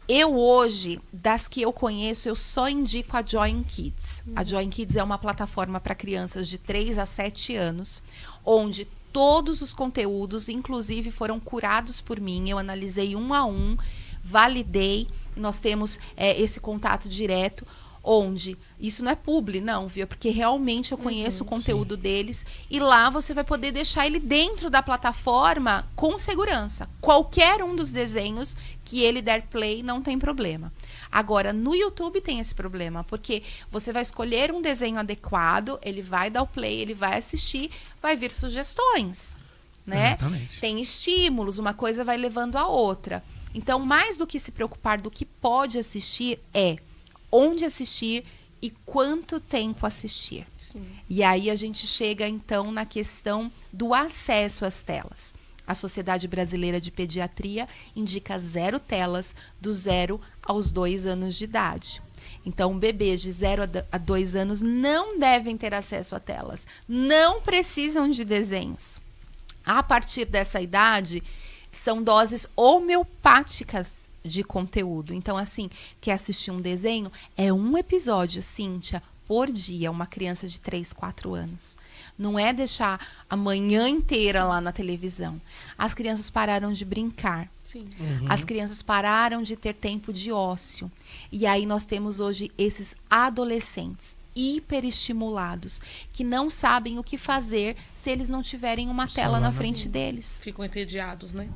[SPEAKER 3] Eu hoje, das que eu conheço, eu só indico a Join Kids. A Join Kids é uma plataforma para crianças de 3 a 7 anos, onde todos os conteúdos, inclusive, foram curados por mim. Eu analisei um a um, validei. Nós temos esse contato direto, onde isso não é publi, não, viu? Porque realmente eu conheço o conteúdo deles. E lá você vai poder deixar ele dentro da plataforma com segurança. Qualquer um dos desenhos que ele der play, não tem problema. Agora, no YouTube tem esse problema, porque você vai escolher um desenho adequado, ele vai dar o play, ele vai assistir, vai vir sugestões, né?
[SPEAKER 2] Exatamente.
[SPEAKER 3] Tem estímulos, uma coisa vai levando a outra. Então, mais do que se preocupar do que pode assistir, é onde assistir e quanto tempo assistir.
[SPEAKER 1] Sim.
[SPEAKER 3] E aí a gente chega, então, na questão do acesso às telas. A Sociedade Brasileira de Pediatria indica 0 telas do 0 aos 2 anos de idade. Então, bebês de 0 a 2 anos não devem ter acesso a telas. Não precisam de desenhos. A partir dessa idade, são doses homeopáticas de conteúdo. Então, assim, quer assistir um desenho? É um episódio, Cíntia, por dia, uma criança de 3, 4 anos. Não é deixar a manhã inteira lá na televisão. As crianças pararam de brincar.
[SPEAKER 1] Sim.
[SPEAKER 3] As crianças pararam de ter tempo de ócio. E aí nós temos hoje esses adolescentes hiperestimulados que não sabem o que fazer se eles não tiverem uma tela na frente deles.
[SPEAKER 1] Ficam entediados, né?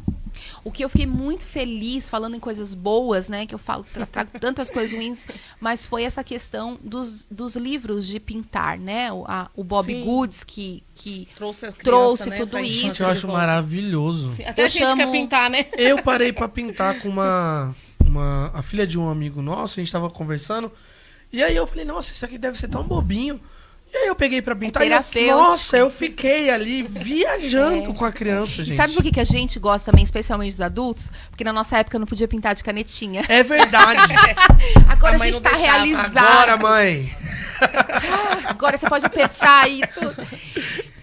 [SPEAKER 3] O que eu fiquei muito feliz, falando em coisas boas, né? Que eu falo, trago tantas coisas ruins, mas foi essa questão dos livros de pintar, né? O Bob
[SPEAKER 1] Sim.
[SPEAKER 3] Goods que
[SPEAKER 1] Trouxe, as
[SPEAKER 3] trouxe
[SPEAKER 1] crianças, né,
[SPEAKER 3] tudo
[SPEAKER 1] pra
[SPEAKER 3] isso.
[SPEAKER 2] Gente, eu acho maravilhoso.
[SPEAKER 1] Sim, até
[SPEAKER 3] Eu
[SPEAKER 1] a gente
[SPEAKER 3] chamo-
[SPEAKER 1] quer pintar, né?
[SPEAKER 2] Eu parei pra pintar com a filha de um amigo nosso, a gente tava conversando. E aí eu falei, nossa, isso aqui deve ser tão bobinho. E aí eu peguei pra pintar e
[SPEAKER 3] terapêutico.
[SPEAKER 2] nossa, eu fiquei ali viajando com a criança, gente.
[SPEAKER 3] Sabe por que a gente gosta também, especialmente os adultos? Porque na nossa época não podia pintar de canetinha.
[SPEAKER 2] É verdade.
[SPEAKER 3] Agora
[SPEAKER 1] A
[SPEAKER 3] a
[SPEAKER 1] mãe
[SPEAKER 3] gente
[SPEAKER 1] não
[SPEAKER 3] tá
[SPEAKER 1] deixava.
[SPEAKER 3] realizado.
[SPEAKER 2] Agora, mãe.
[SPEAKER 3] Agora você pode apertar aí tudo.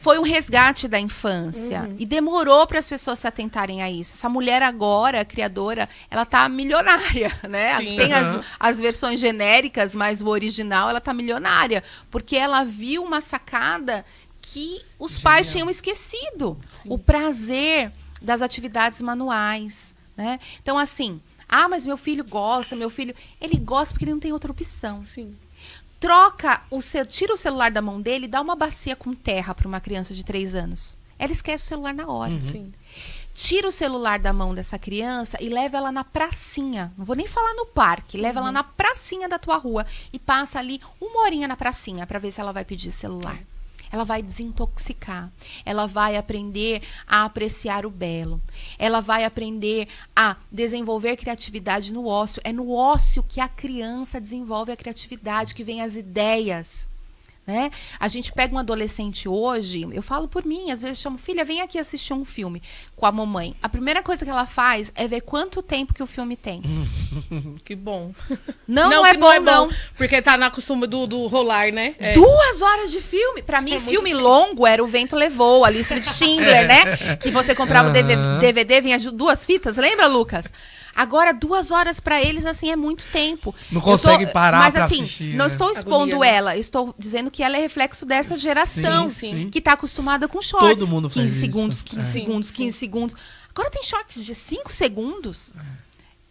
[SPEAKER 3] Foi um resgate da infância. E demorou para as pessoas se atentarem a isso. Essa mulher agora, criadora, ela tá milionária, né?
[SPEAKER 1] Sim.
[SPEAKER 3] Tem as versões genéricas, mas o original, ela tá milionária. Porque ela viu uma sacada que os pais tinham esquecido. O prazer das atividades manuais, né? Então, assim, mas meu filho gosta, ele gosta porque ele não tem outra opção.
[SPEAKER 1] Sim.
[SPEAKER 3] Tira o celular da mão dele e dá uma bacia com terra para uma criança de 3 anos. Ela esquece o celular na hora.
[SPEAKER 1] Sim.
[SPEAKER 3] Tira o celular da mão dessa criança e leva ela na pracinha. Não vou nem falar no parque. Leva ela na pracinha da tua rua e passa ali 1 horinha na pracinha para ver se ela vai pedir celular. Ela vai desintoxicar. Ela vai aprender a apreciar o belo. Ela vai aprender a desenvolver criatividade no ócio. É no ócio que a criança desenvolve a criatividade, que vem as ideias. Né? A gente pega um adolescente hoje, eu falo por mim, às vezes chamo, filha, vem aqui assistir um filme com a mamãe. A primeira coisa que ela faz é ver quanto tempo que o filme tem.
[SPEAKER 1] Que bom.
[SPEAKER 3] Não é
[SPEAKER 1] que
[SPEAKER 3] bom, não.
[SPEAKER 1] Porque tá na costume do rolar, né?
[SPEAKER 3] 2 horas de filme? Pra mim, filme longo era O Vento Levou, a Lista de Schindler, né? Que você comprava o DVD, vinha 2 fitas. Lembra, Lucas? Agora, 2 horas pra eles, assim, é muito tempo.
[SPEAKER 2] Não consegue parar
[SPEAKER 3] mas,
[SPEAKER 2] pra
[SPEAKER 3] assim,
[SPEAKER 2] assistir,
[SPEAKER 3] não
[SPEAKER 2] né?
[SPEAKER 3] estou expondo
[SPEAKER 1] Agonia, né?
[SPEAKER 3] ela. Estou dizendo que ela é reflexo dessa geração.
[SPEAKER 1] Sim.
[SPEAKER 3] Que tá acostumada com shorts.
[SPEAKER 2] Todo mundo
[SPEAKER 3] 15
[SPEAKER 2] faz isso.
[SPEAKER 3] segundos, 15
[SPEAKER 1] Sim,
[SPEAKER 3] segundos,
[SPEAKER 1] sim.
[SPEAKER 3] 15 segundos. Agora tem shorts de 5 segundos.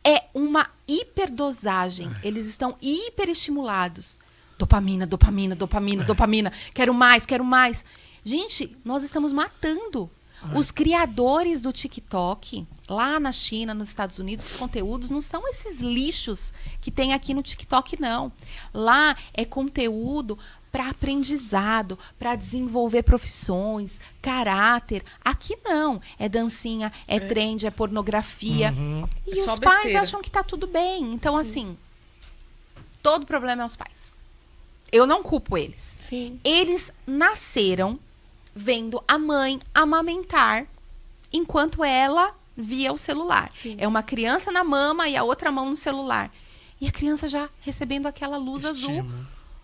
[SPEAKER 3] É uma hiperdosagem. Eles estão hiperestimulados. Dopamina, dopamina, dopamina, dopamina. Quero mais, quero mais. Gente, nós estamos matando. Os criadores do TikTok, lá na China, nos Estados Unidos, os conteúdos não são esses lixos que tem aqui no TikTok, não. Lá é conteúdo para aprendizado, para desenvolver profissões, caráter. Aqui não. É dancinha, é trend, é pornografia. E
[SPEAKER 1] É só
[SPEAKER 3] os pais
[SPEAKER 1] besteira.
[SPEAKER 3] acham que tá tudo bem. Então, assim, todo problema é os pais. Eu não culpo eles.
[SPEAKER 1] Sim.
[SPEAKER 3] Eles nasceram vendo a mãe amamentar enquanto ela via o celular.
[SPEAKER 1] Sim.
[SPEAKER 3] É uma criança na mama e a outra mão no celular. E a criança já recebendo aquela luz azul,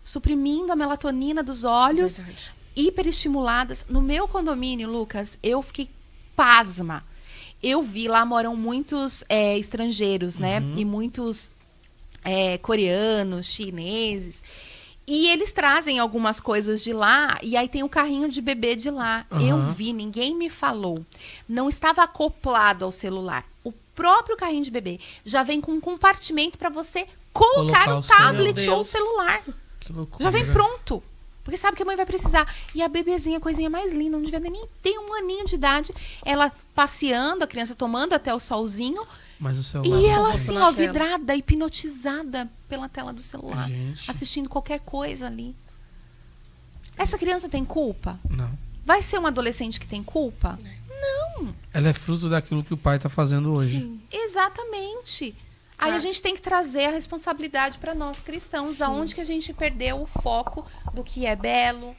[SPEAKER 3] suprimindo a melatonina dos olhos,
[SPEAKER 1] Verdade.
[SPEAKER 3] hiperestimuladas. No meu condomínio, Lucas, eu fiquei pasma. Eu vi, lá moram muitos estrangeiros, né? E muitos coreanos, chineses. E eles trazem algumas coisas de lá, e aí tem o carrinho de bebê de lá. Eu vi, ninguém me falou. Não estava acoplado ao celular. O próprio carrinho de bebê já vem com um compartimento para você colocar
[SPEAKER 2] Colocar
[SPEAKER 3] o
[SPEAKER 2] o celular.
[SPEAKER 3] tablet
[SPEAKER 1] Meu
[SPEAKER 3] ou o
[SPEAKER 1] Deus.
[SPEAKER 3] celular.
[SPEAKER 2] Que loucura.
[SPEAKER 3] Já vem pronto. Porque sabe que a mãe vai precisar. E a bebezinha, a coisinha mais linda, não devia nem ter 1 aninho de idade. Ela passeando, a criança tomando até o solzinho.
[SPEAKER 2] Mas o celular...
[SPEAKER 3] E ela
[SPEAKER 1] foto
[SPEAKER 3] assim,
[SPEAKER 1] na
[SPEAKER 3] ó,
[SPEAKER 1] tela.
[SPEAKER 3] vidrada, hipnotizada pela tela do celular.
[SPEAKER 2] Gente.
[SPEAKER 3] Assistindo qualquer coisa ali. Essa criança tem culpa?
[SPEAKER 2] Não.
[SPEAKER 3] Vai ser um adolescente que tem culpa?
[SPEAKER 2] Ela é fruto daquilo que o pai tá fazendo hoje.
[SPEAKER 3] Exatamente. Aí a gente tem que trazer a responsabilidade para nós cristãos, aonde que a gente perdeu o foco do que é belo,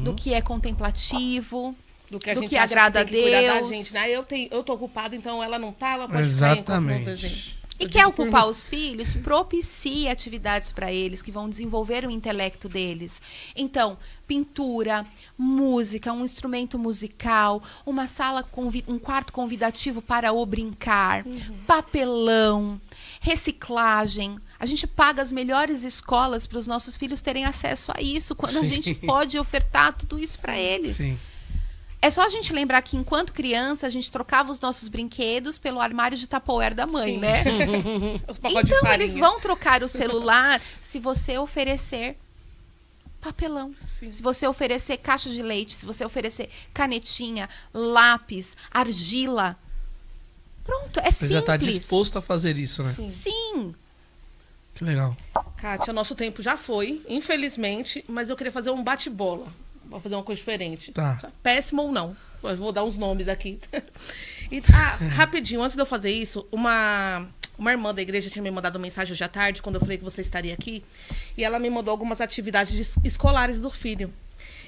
[SPEAKER 3] do que é contemplativo,
[SPEAKER 1] Do que a
[SPEAKER 3] do
[SPEAKER 1] gente
[SPEAKER 3] que
[SPEAKER 1] acha
[SPEAKER 3] agrada
[SPEAKER 1] que tem que cuidar da
[SPEAKER 3] Deus.
[SPEAKER 1] gente. Né? Eu tô ocupada, então ela não tá, ela pode ficar enquanto não desenho.
[SPEAKER 2] Exatamente.
[SPEAKER 3] E quer ocupar os filhos? Propicie atividades para eles que vão desenvolver o intelecto deles. Então, pintura, música, um instrumento musical, uma sala, um quarto convidativo para o brincar, papelão, reciclagem. A gente paga as melhores escolas para os nossos filhos terem acesso a isso, quando a gente pode ofertar tudo isso para eles.
[SPEAKER 2] Sim.
[SPEAKER 3] É só a gente lembrar que, enquanto criança, a gente trocava os nossos brinquedos pelo armário de Tupperware da mãe, né? Então, eles vão trocar o celular se você oferecer papelão. Sim. Se você oferecer caixa de leite, se você oferecer canetinha, lápis, argila. Pronto, é simples.
[SPEAKER 2] Você já está disposto a fazer isso, né?
[SPEAKER 3] Sim.
[SPEAKER 2] Que legal.
[SPEAKER 1] Kátia, nosso tempo já foi, infelizmente, mas eu queria fazer um bate-bola. Vou fazer uma coisa diferente.
[SPEAKER 2] Tá.
[SPEAKER 1] Péssimo ou não. Eu vou dar uns nomes aqui. E, rapidinho, antes de eu fazer isso, uma irmã da igreja tinha me mandado mensagem hoje à tarde, quando eu falei que você estaria aqui. E ela me mandou algumas atividades escolares do filho.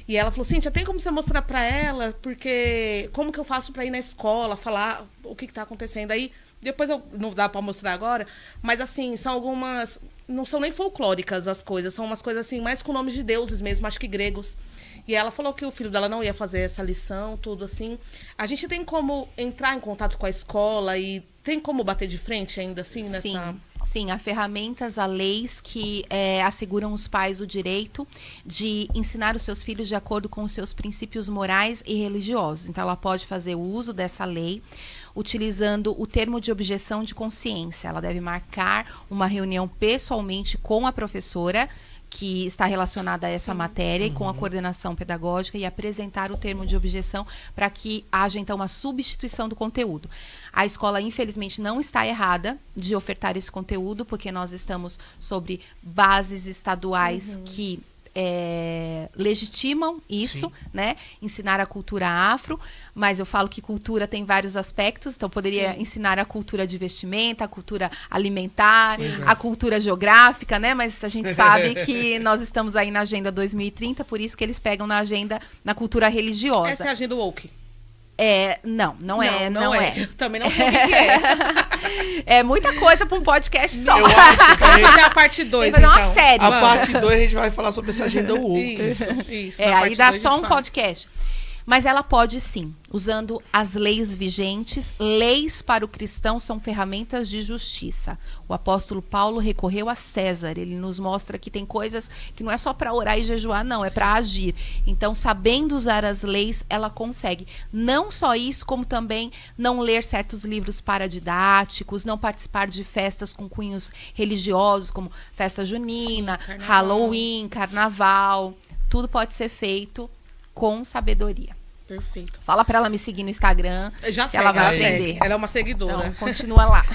[SPEAKER 1] E ela falou, Cíntia, tem como você mostrar pra ela? Porque como que eu faço pra ir na escola, falar o que tá acontecendo aí? Depois não dá pra mostrar agora, mas assim, são algumas... Não são nem folclóricas as coisas, são umas coisas assim, mais com nomes de deuses mesmo, acho que gregos. E ela falou que o filho dela não ia fazer essa lição, tudo assim. A gente tem como entrar em contato com a escola e tem como bater de frente ainda assim nessa...
[SPEAKER 3] Sim, há ferramentas, há leis que asseguram os pais o direito de ensinar os seus filhos de acordo com os seus princípios morais e religiosos. Então, ela pode fazer o uso dessa lei utilizando o termo de objeção de consciência. Ela deve marcar uma reunião pessoalmente com a professora que está relacionada a essa matéria e com a coordenação pedagógica e apresentar o termo de objeção para que haja, então, uma substituição do conteúdo. A escola, infelizmente, não está errada de ofertar esse conteúdo, porque nós estamos sobre bases estaduais que legitimam isso, né? Ensinar a cultura afro, mas eu falo que cultura tem vários aspectos, então poderia ensinar a cultura de vestimenta, a cultura alimentar, a cultura geográfica, né? Mas a gente sabe que nós estamos aí na Agenda 2030, por isso que eles pegam na cultura religiosa.
[SPEAKER 1] Essa é a agenda woke.
[SPEAKER 3] Não é.
[SPEAKER 1] Também não sei o que é.
[SPEAKER 3] É muita coisa para um podcast só.
[SPEAKER 2] Eu acho que
[SPEAKER 1] Vamos fazer a parte 2,
[SPEAKER 3] então.
[SPEAKER 1] então.
[SPEAKER 3] Uma série.
[SPEAKER 2] A parte 2 a gente vai falar sobre essa agenda woke.
[SPEAKER 1] Isso.
[SPEAKER 3] Aí dá só um podcast. Mas ela pode sim, usando as leis vigentes. Leis para o cristão são ferramentas de justiça. O apóstolo Paulo recorreu a César. Ele nos mostra que tem coisas que não é só para orar e jejuar, não, é para agir. Então, sabendo usar as leis, ela consegue. Não só isso, como também não ler certos livros paradidáticos, não participar de festas com cunhos religiosos, como festa junina, Halloween, carnaval. Tudo pode ser feito com sabedoria.
[SPEAKER 1] Perfeito.
[SPEAKER 3] Fala pra ela me seguir no Instagram.
[SPEAKER 1] Já
[SPEAKER 3] que ela vai
[SPEAKER 1] segue.
[SPEAKER 3] aprender.
[SPEAKER 1] Ela é uma seguidora.
[SPEAKER 3] Então, continua lá.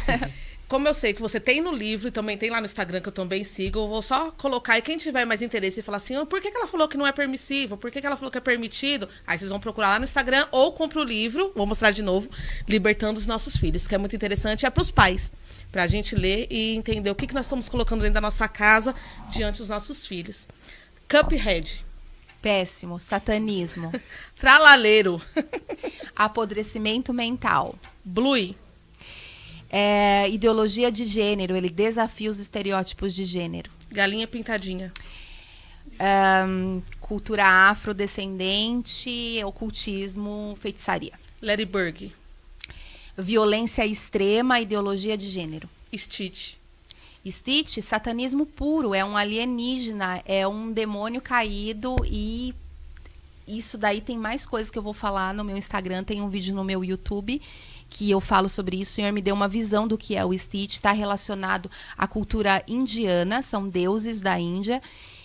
[SPEAKER 1] Como eu sei que você tem no livro e também tem lá no Instagram, que eu também sigo, eu vou só colocar. E quem tiver mais interesse e falar assim, por que ela falou que não é permissivo? Por que ela falou que é permitido? Aí vocês vão procurar lá no Instagram ou compra o livro, vou mostrar de novo, Libertando os Nossos Filhos, que é muito interessante. É pros pais, pra gente ler e entender o que nós estamos colocando dentro da nossa casa diante dos nossos filhos. Cuphead.
[SPEAKER 3] Péssimo. Satanismo.
[SPEAKER 1] Tralaleiro.
[SPEAKER 3] Apodrecimento mental.
[SPEAKER 1] Bluey.
[SPEAKER 3] Ideologia de gênero. Ele desafia os estereótipos de gênero.
[SPEAKER 1] Galinha pintadinha.
[SPEAKER 3] Cultura afrodescendente. Ocultismo. Feitiçaria.
[SPEAKER 1] Ladybug.
[SPEAKER 3] Violência extrema. Ideologia de gênero.
[SPEAKER 1] Stitch.
[SPEAKER 3] Stitch, satanismo puro, é um alienígena, é um demônio caído e isso daí tem mais coisas que eu vou falar no meu Instagram, tem um vídeo no meu YouTube que eu falo sobre isso. O Senhor me deu uma visão do que é o Stitch, está relacionado à cultura indiana, são deuses da Índia.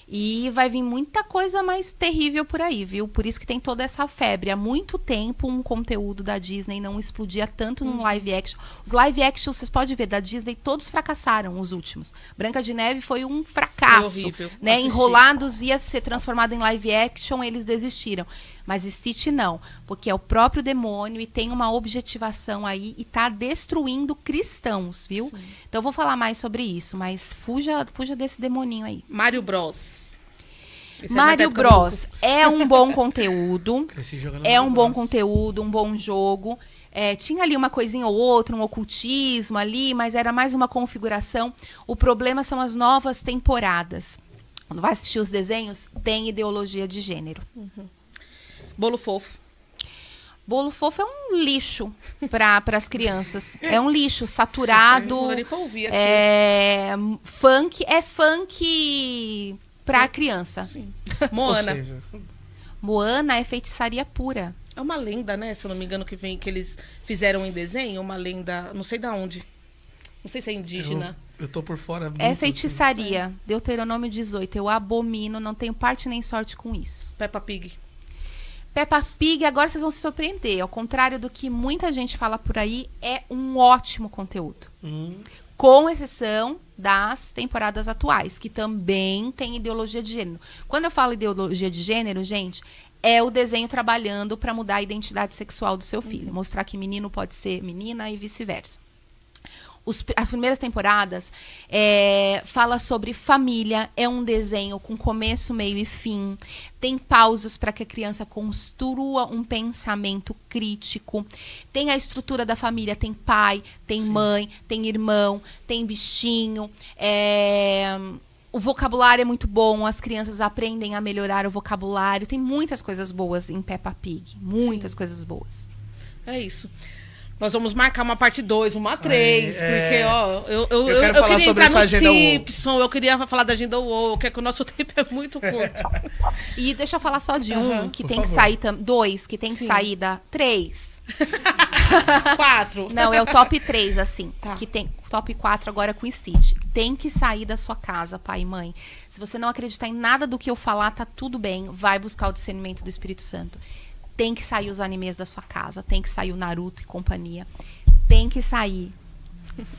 [SPEAKER 3] E vai vir muita coisa mais terrível por aí, viu? Por isso que tem toda essa febre. Há muito tempo um conteúdo da Disney não explodia tanto num live action. Os live action, vocês podem ver, da Disney, todos fracassaram, os últimos. Branca de Neve foi um fracasso.
[SPEAKER 1] Foi horrível.
[SPEAKER 3] Né?
[SPEAKER 1] Assisti.
[SPEAKER 3] Enrolados ia ser transformado em live action, eles desistiram. Mas Stitch não, porque é o próprio demônio e tem uma objetivação aí e tá destruindo cristãos, viu? Sim. Então eu vou falar mais sobre isso, mas fuja desse demoninho aí.
[SPEAKER 1] Mario Bros.
[SPEAKER 3] Mario Bros é um bom conteúdo, é um bom conteúdo, um bom jogo. Tinha ali uma coisinha ou outra, um ocultismo ali, mas era mais uma configuração. O problema são as novas temporadas. Quando vai assistir os desenhos, tem ideologia de gênero.
[SPEAKER 1] Bolo fofo.
[SPEAKER 3] Bolo fofo é um lixo para as crianças. É um lixo saturado.
[SPEAKER 1] Não dá nem pra ouvir aqui.
[SPEAKER 3] Funk para criança.
[SPEAKER 1] Sim.
[SPEAKER 2] Ou
[SPEAKER 1] Moana.
[SPEAKER 2] seja,
[SPEAKER 3] Moana é feitiçaria pura.
[SPEAKER 1] É uma lenda, né? Se eu não me engano, que eles fizeram em desenho. Uma lenda, não sei da onde. Não sei se é indígena.
[SPEAKER 2] eu tô por fora.
[SPEAKER 3] É
[SPEAKER 2] muito,
[SPEAKER 3] feitiçaria. Deuteronômio 18. Eu abomino, não tenho parte nem sorte com isso.
[SPEAKER 1] Peppa Pig.
[SPEAKER 3] Peppa Pig, agora vocês vão se surpreender. Ao contrário do que muita gente fala por aí, é um ótimo conteúdo. Com exceção das temporadas atuais, que também tem ideologia de gênero. Quando eu falo ideologia de gênero, gente, é o desenho trabalhando para mudar a identidade sexual do seu filho. Mostrar que menino pode ser menina e vice-versa. As primeiras temporadas fala sobre família, é um desenho com começo, meio e fim. Tem pausas para que a criança construa um pensamento crítico. Tem a estrutura da família, tem pai, tem mãe, tem irmão, tem bichinho. O vocabulário é muito bom, as crianças aprendem a melhorar o vocabulário. Tem muitas coisas boas em Peppa Pig, muitas coisas boas.
[SPEAKER 1] É isso. Nós vamos marcar uma parte 2, uma 3, porque, ó, eu
[SPEAKER 2] quero falar
[SPEAKER 1] queria
[SPEAKER 2] sobre
[SPEAKER 1] entrar
[SPEAKER 2] essa
[SPEAKER 1] no
[SPEAKER 2] agenda
[SPEAKER 1] Simpson, eu queria falar da agenda WoW, que é que o nosso tempo é muito curto.
[SPEAKER 3] E deixa eu falar só de um, que
[SPEAKER 2] Por
[SPEAKER 3] tem que
[SPEAKER 2] favor.
[SPEAKER 3] sair, 2, que tem que
[SPEAKER 1] Sim.
[SPEAKER 3] sair da 3.
[SPEAKER 1] 4.
[SPEAKER 3] Não, é o top 3, assim.
[SPEAKER 1] Tá.
[SPEAKER 3] Que tem top 4 agora com Stitch. Tem que sair da sua casa, pai e mãe. Se você não acreditar em nada do que eu falar, tá tudo bem. Vai buscar o discernimento do Espírito Santo. Tem que sair os animes da sua casa. Tem que sair o Naruto e companhia. Tem que sair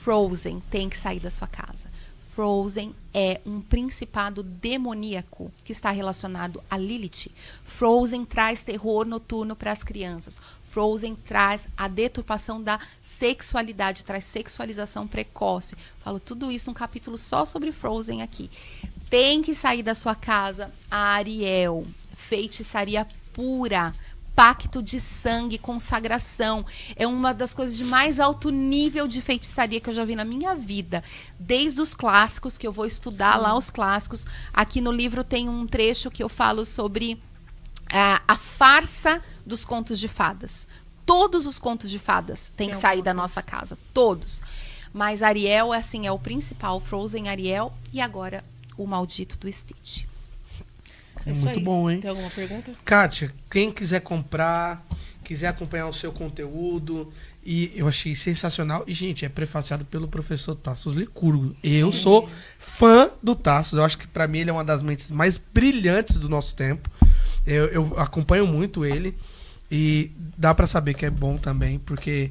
[SPEAKER 3] Frozen. Tem que sair da sua casa. Frozen é um principado demoníaco que está relacionado a Lilith. Frozen traz terror noturno para as crianças. Frozen traz a deturpação da sexualidade, traz sexualização precoce. Falo tudo isso num capítulo só sobre Frozen aqui. Tem que sair da sua casa a Ariel, feitiçaria pura, pacto de sangue, consagração. É uma das coisas de mais alto nível de feitiçaria que eu já vi na minha vida. Desde os clássicos, que eu vou estudar lá os clássicos. Aqui no livro tem um trecho que eu falo sobre a farsa dos contos de fadas. Todos os contos de fadas têm que sair da nossa casa. Todos. Mas Ariel, assim, é o principal. Frozen, Ariel e agora o maldito do Stitch.
[SPEAKER 1] É isso
[SPEAKER 2] Muito
[SPEAKER 1] aí.
[SPEAKER 2] bom, hein?
[SPEAKER 1] Tem alguma pergunta?
[SPEAKER 2] Kátia, quem quiser comprar, quiser acompanhar o seu conteúdo, e eu achei sensacional. E, gente, é prefaciado pelo professor Tassos Licurgo. Eu sou fã do Tassos. Eu acho que, pra mim, ele é uma das mentes mais brilhantes do nosso tempo. Eu acompanho muito ele. E dá pra saber que é bom também, porque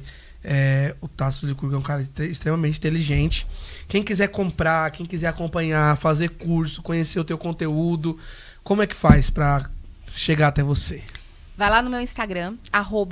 [SPEAKER 2] o Tassos Licurgo é um cara extremamente inteligente. Quem quiser comprar, quem quiser acompanhar, fazer curso, conhecer o teu conteúdo, como é que faz pra chegar até você?
[SPEAKER 3] Vai lá no meu Instagram,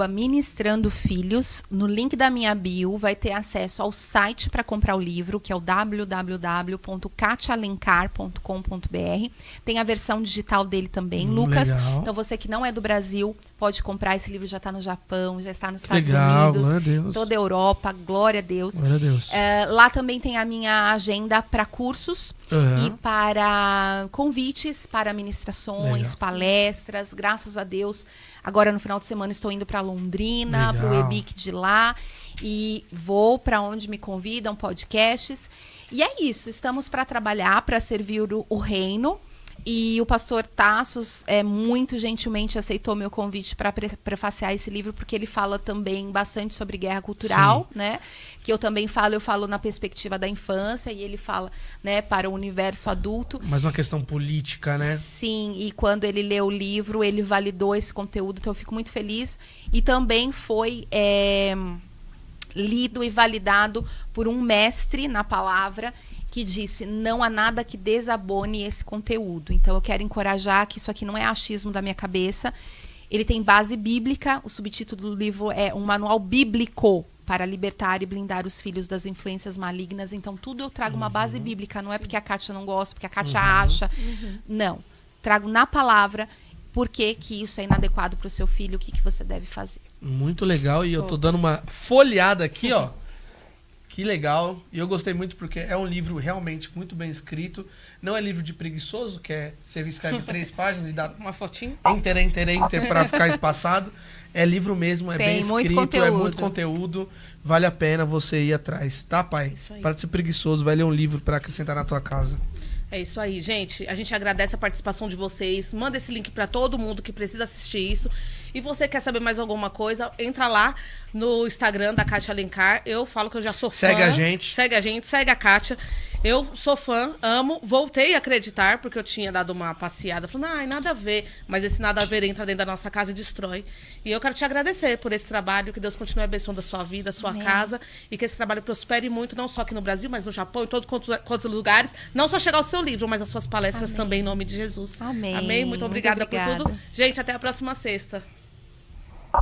[SPEAKER 3] @ministrandofilhos. No link da minha bio vai ter acesso ao site para comprar o livro, que é o www.katialencar.com.br. Tem a versão digital dele também, Lucas.
[SPEAKER 2] Legal.
[SPEAKER 3] Então você que não é do Brasil, pode comprar. Esse livro já está no Japão, já está nos Estados
[SPEAKER 2] Legal,
[SPEAKER 3] Unidos,
[SPEAKER 2] glória a Deus.
[SPEAKER 3] toda a Europa, glória a Deus.
[SPEAKER 2] Glória a Deus.
[SPEAKER 3] Lá também tem a minha agenda para cursos
[SPEAKER 2] Aham.
[SPEAKER 3] e para convites para ministrações,
[SPEAKER 2] Legal.
[SPEAKER 3] palestras. Graças a Deus, agora no final de semana estou indo para Londrina, para o
[SPEAKER 2] Legal.
[SPEAKER 3] EBIC de lá, e vou para onde me convidam, podcasts. E é isso, estamos para trabalhar, para servir o reino. E o pastor Tassos muito gentilmente aceitou meu convite para prefaciar esse livro, porque ele fala também bastante sobre guerra cultural, né? Que eu também falo, eu falo na perspectiva da infância, e ele fala, né, para o universo adulto.
[SPEAKER 2] Mas uma questão política, né?
[SPEAKER 3] Sim, e quando ele leu o livro, ele validou esse conteúdo, então eu fico muito feliz. E também foi lido e validado por um mestre na palavra, que disse, não há nada que desabone esse conteúdo. Então eu quero encorajar que isso aqui não é achismo da minha cabeça. Ele tem base bíblica, o subtítulo do livro é um manual bíblico para libertar e blindar os filhos das influências malignas. Então tudo eu trago uma base bíblica, não é porque a Kátia não gosta, porque a Kátia acha. Não, trago na palavra por que isso é inadequado para o seu filho, o que você deve fazer.
[SPEAKER 2] Muito legal. E eu tô dando uma folhada aqui, ó. Que legal. E eu gostei muito porque é um livro realmente muito bem escrito. Não é livro de preguiçoso, que é você escreve 3 páginas e dá
[SPEAKER 1] Uma fotinha.
[SPEAKER 2] enter para ficar espaçado. É livro mesmo, é
[SPEAKER 3] Tem
[SPEAKER 2] bem
[SPEAKER 3] muito
[SPEAKER 2] escrito, é muito
[SPEAKER 3] conteúdo.
[SPEAKER 2] conteúdo. Vale a pena você ir atrás, tá, pai?
[SPEAKER 1] Isso aí.
[SPEAKER 2] Para de ser preguiçoso, vai ler um livro para acrescentar na tua casa.
[SPEAKER 1] É isso aí, gente. A gente agradece a participação de vocês. Manda esse link para todo mundo que precisa assistir isso. E você quer saber mais alguma coisa, entra lá no Instagram da Kátia Alencar. Eu falo que eu já sou fã.
[SPEAKER 2] Segue a gente.
[SPEAKER 1] Segue a gente, segue a Kátia. Eu sou fã, amo, voltei a acreditar, porque eu tinha dado uma passeada, falando, ai, nada a ver, mas esse nada a ver entra dentro da nossa casa e destrói. E eu quero te agradecer por esse trabalho, que Deus continue abençoando a sua vida, a sua
[SPEAKER 3] Amém.
[SPEAKER 1] casa, e que esse trabalho prospere muito, não só aqui no Brasil, mas no Japão, em todos quantos lugares. Não só chegar ao seu livro, mas as suas palestras
[SPEAKER 3] Amém.
[SPEAKER 1] também, em nome de Jesus.
[SPEAKER 3] Amém.
[SPEAKER 1] Amém? Muito obrigada por
[SPEAKER 3] obrigada.
[SPEAKER 1] tudo. Gente, até a próxima sexta.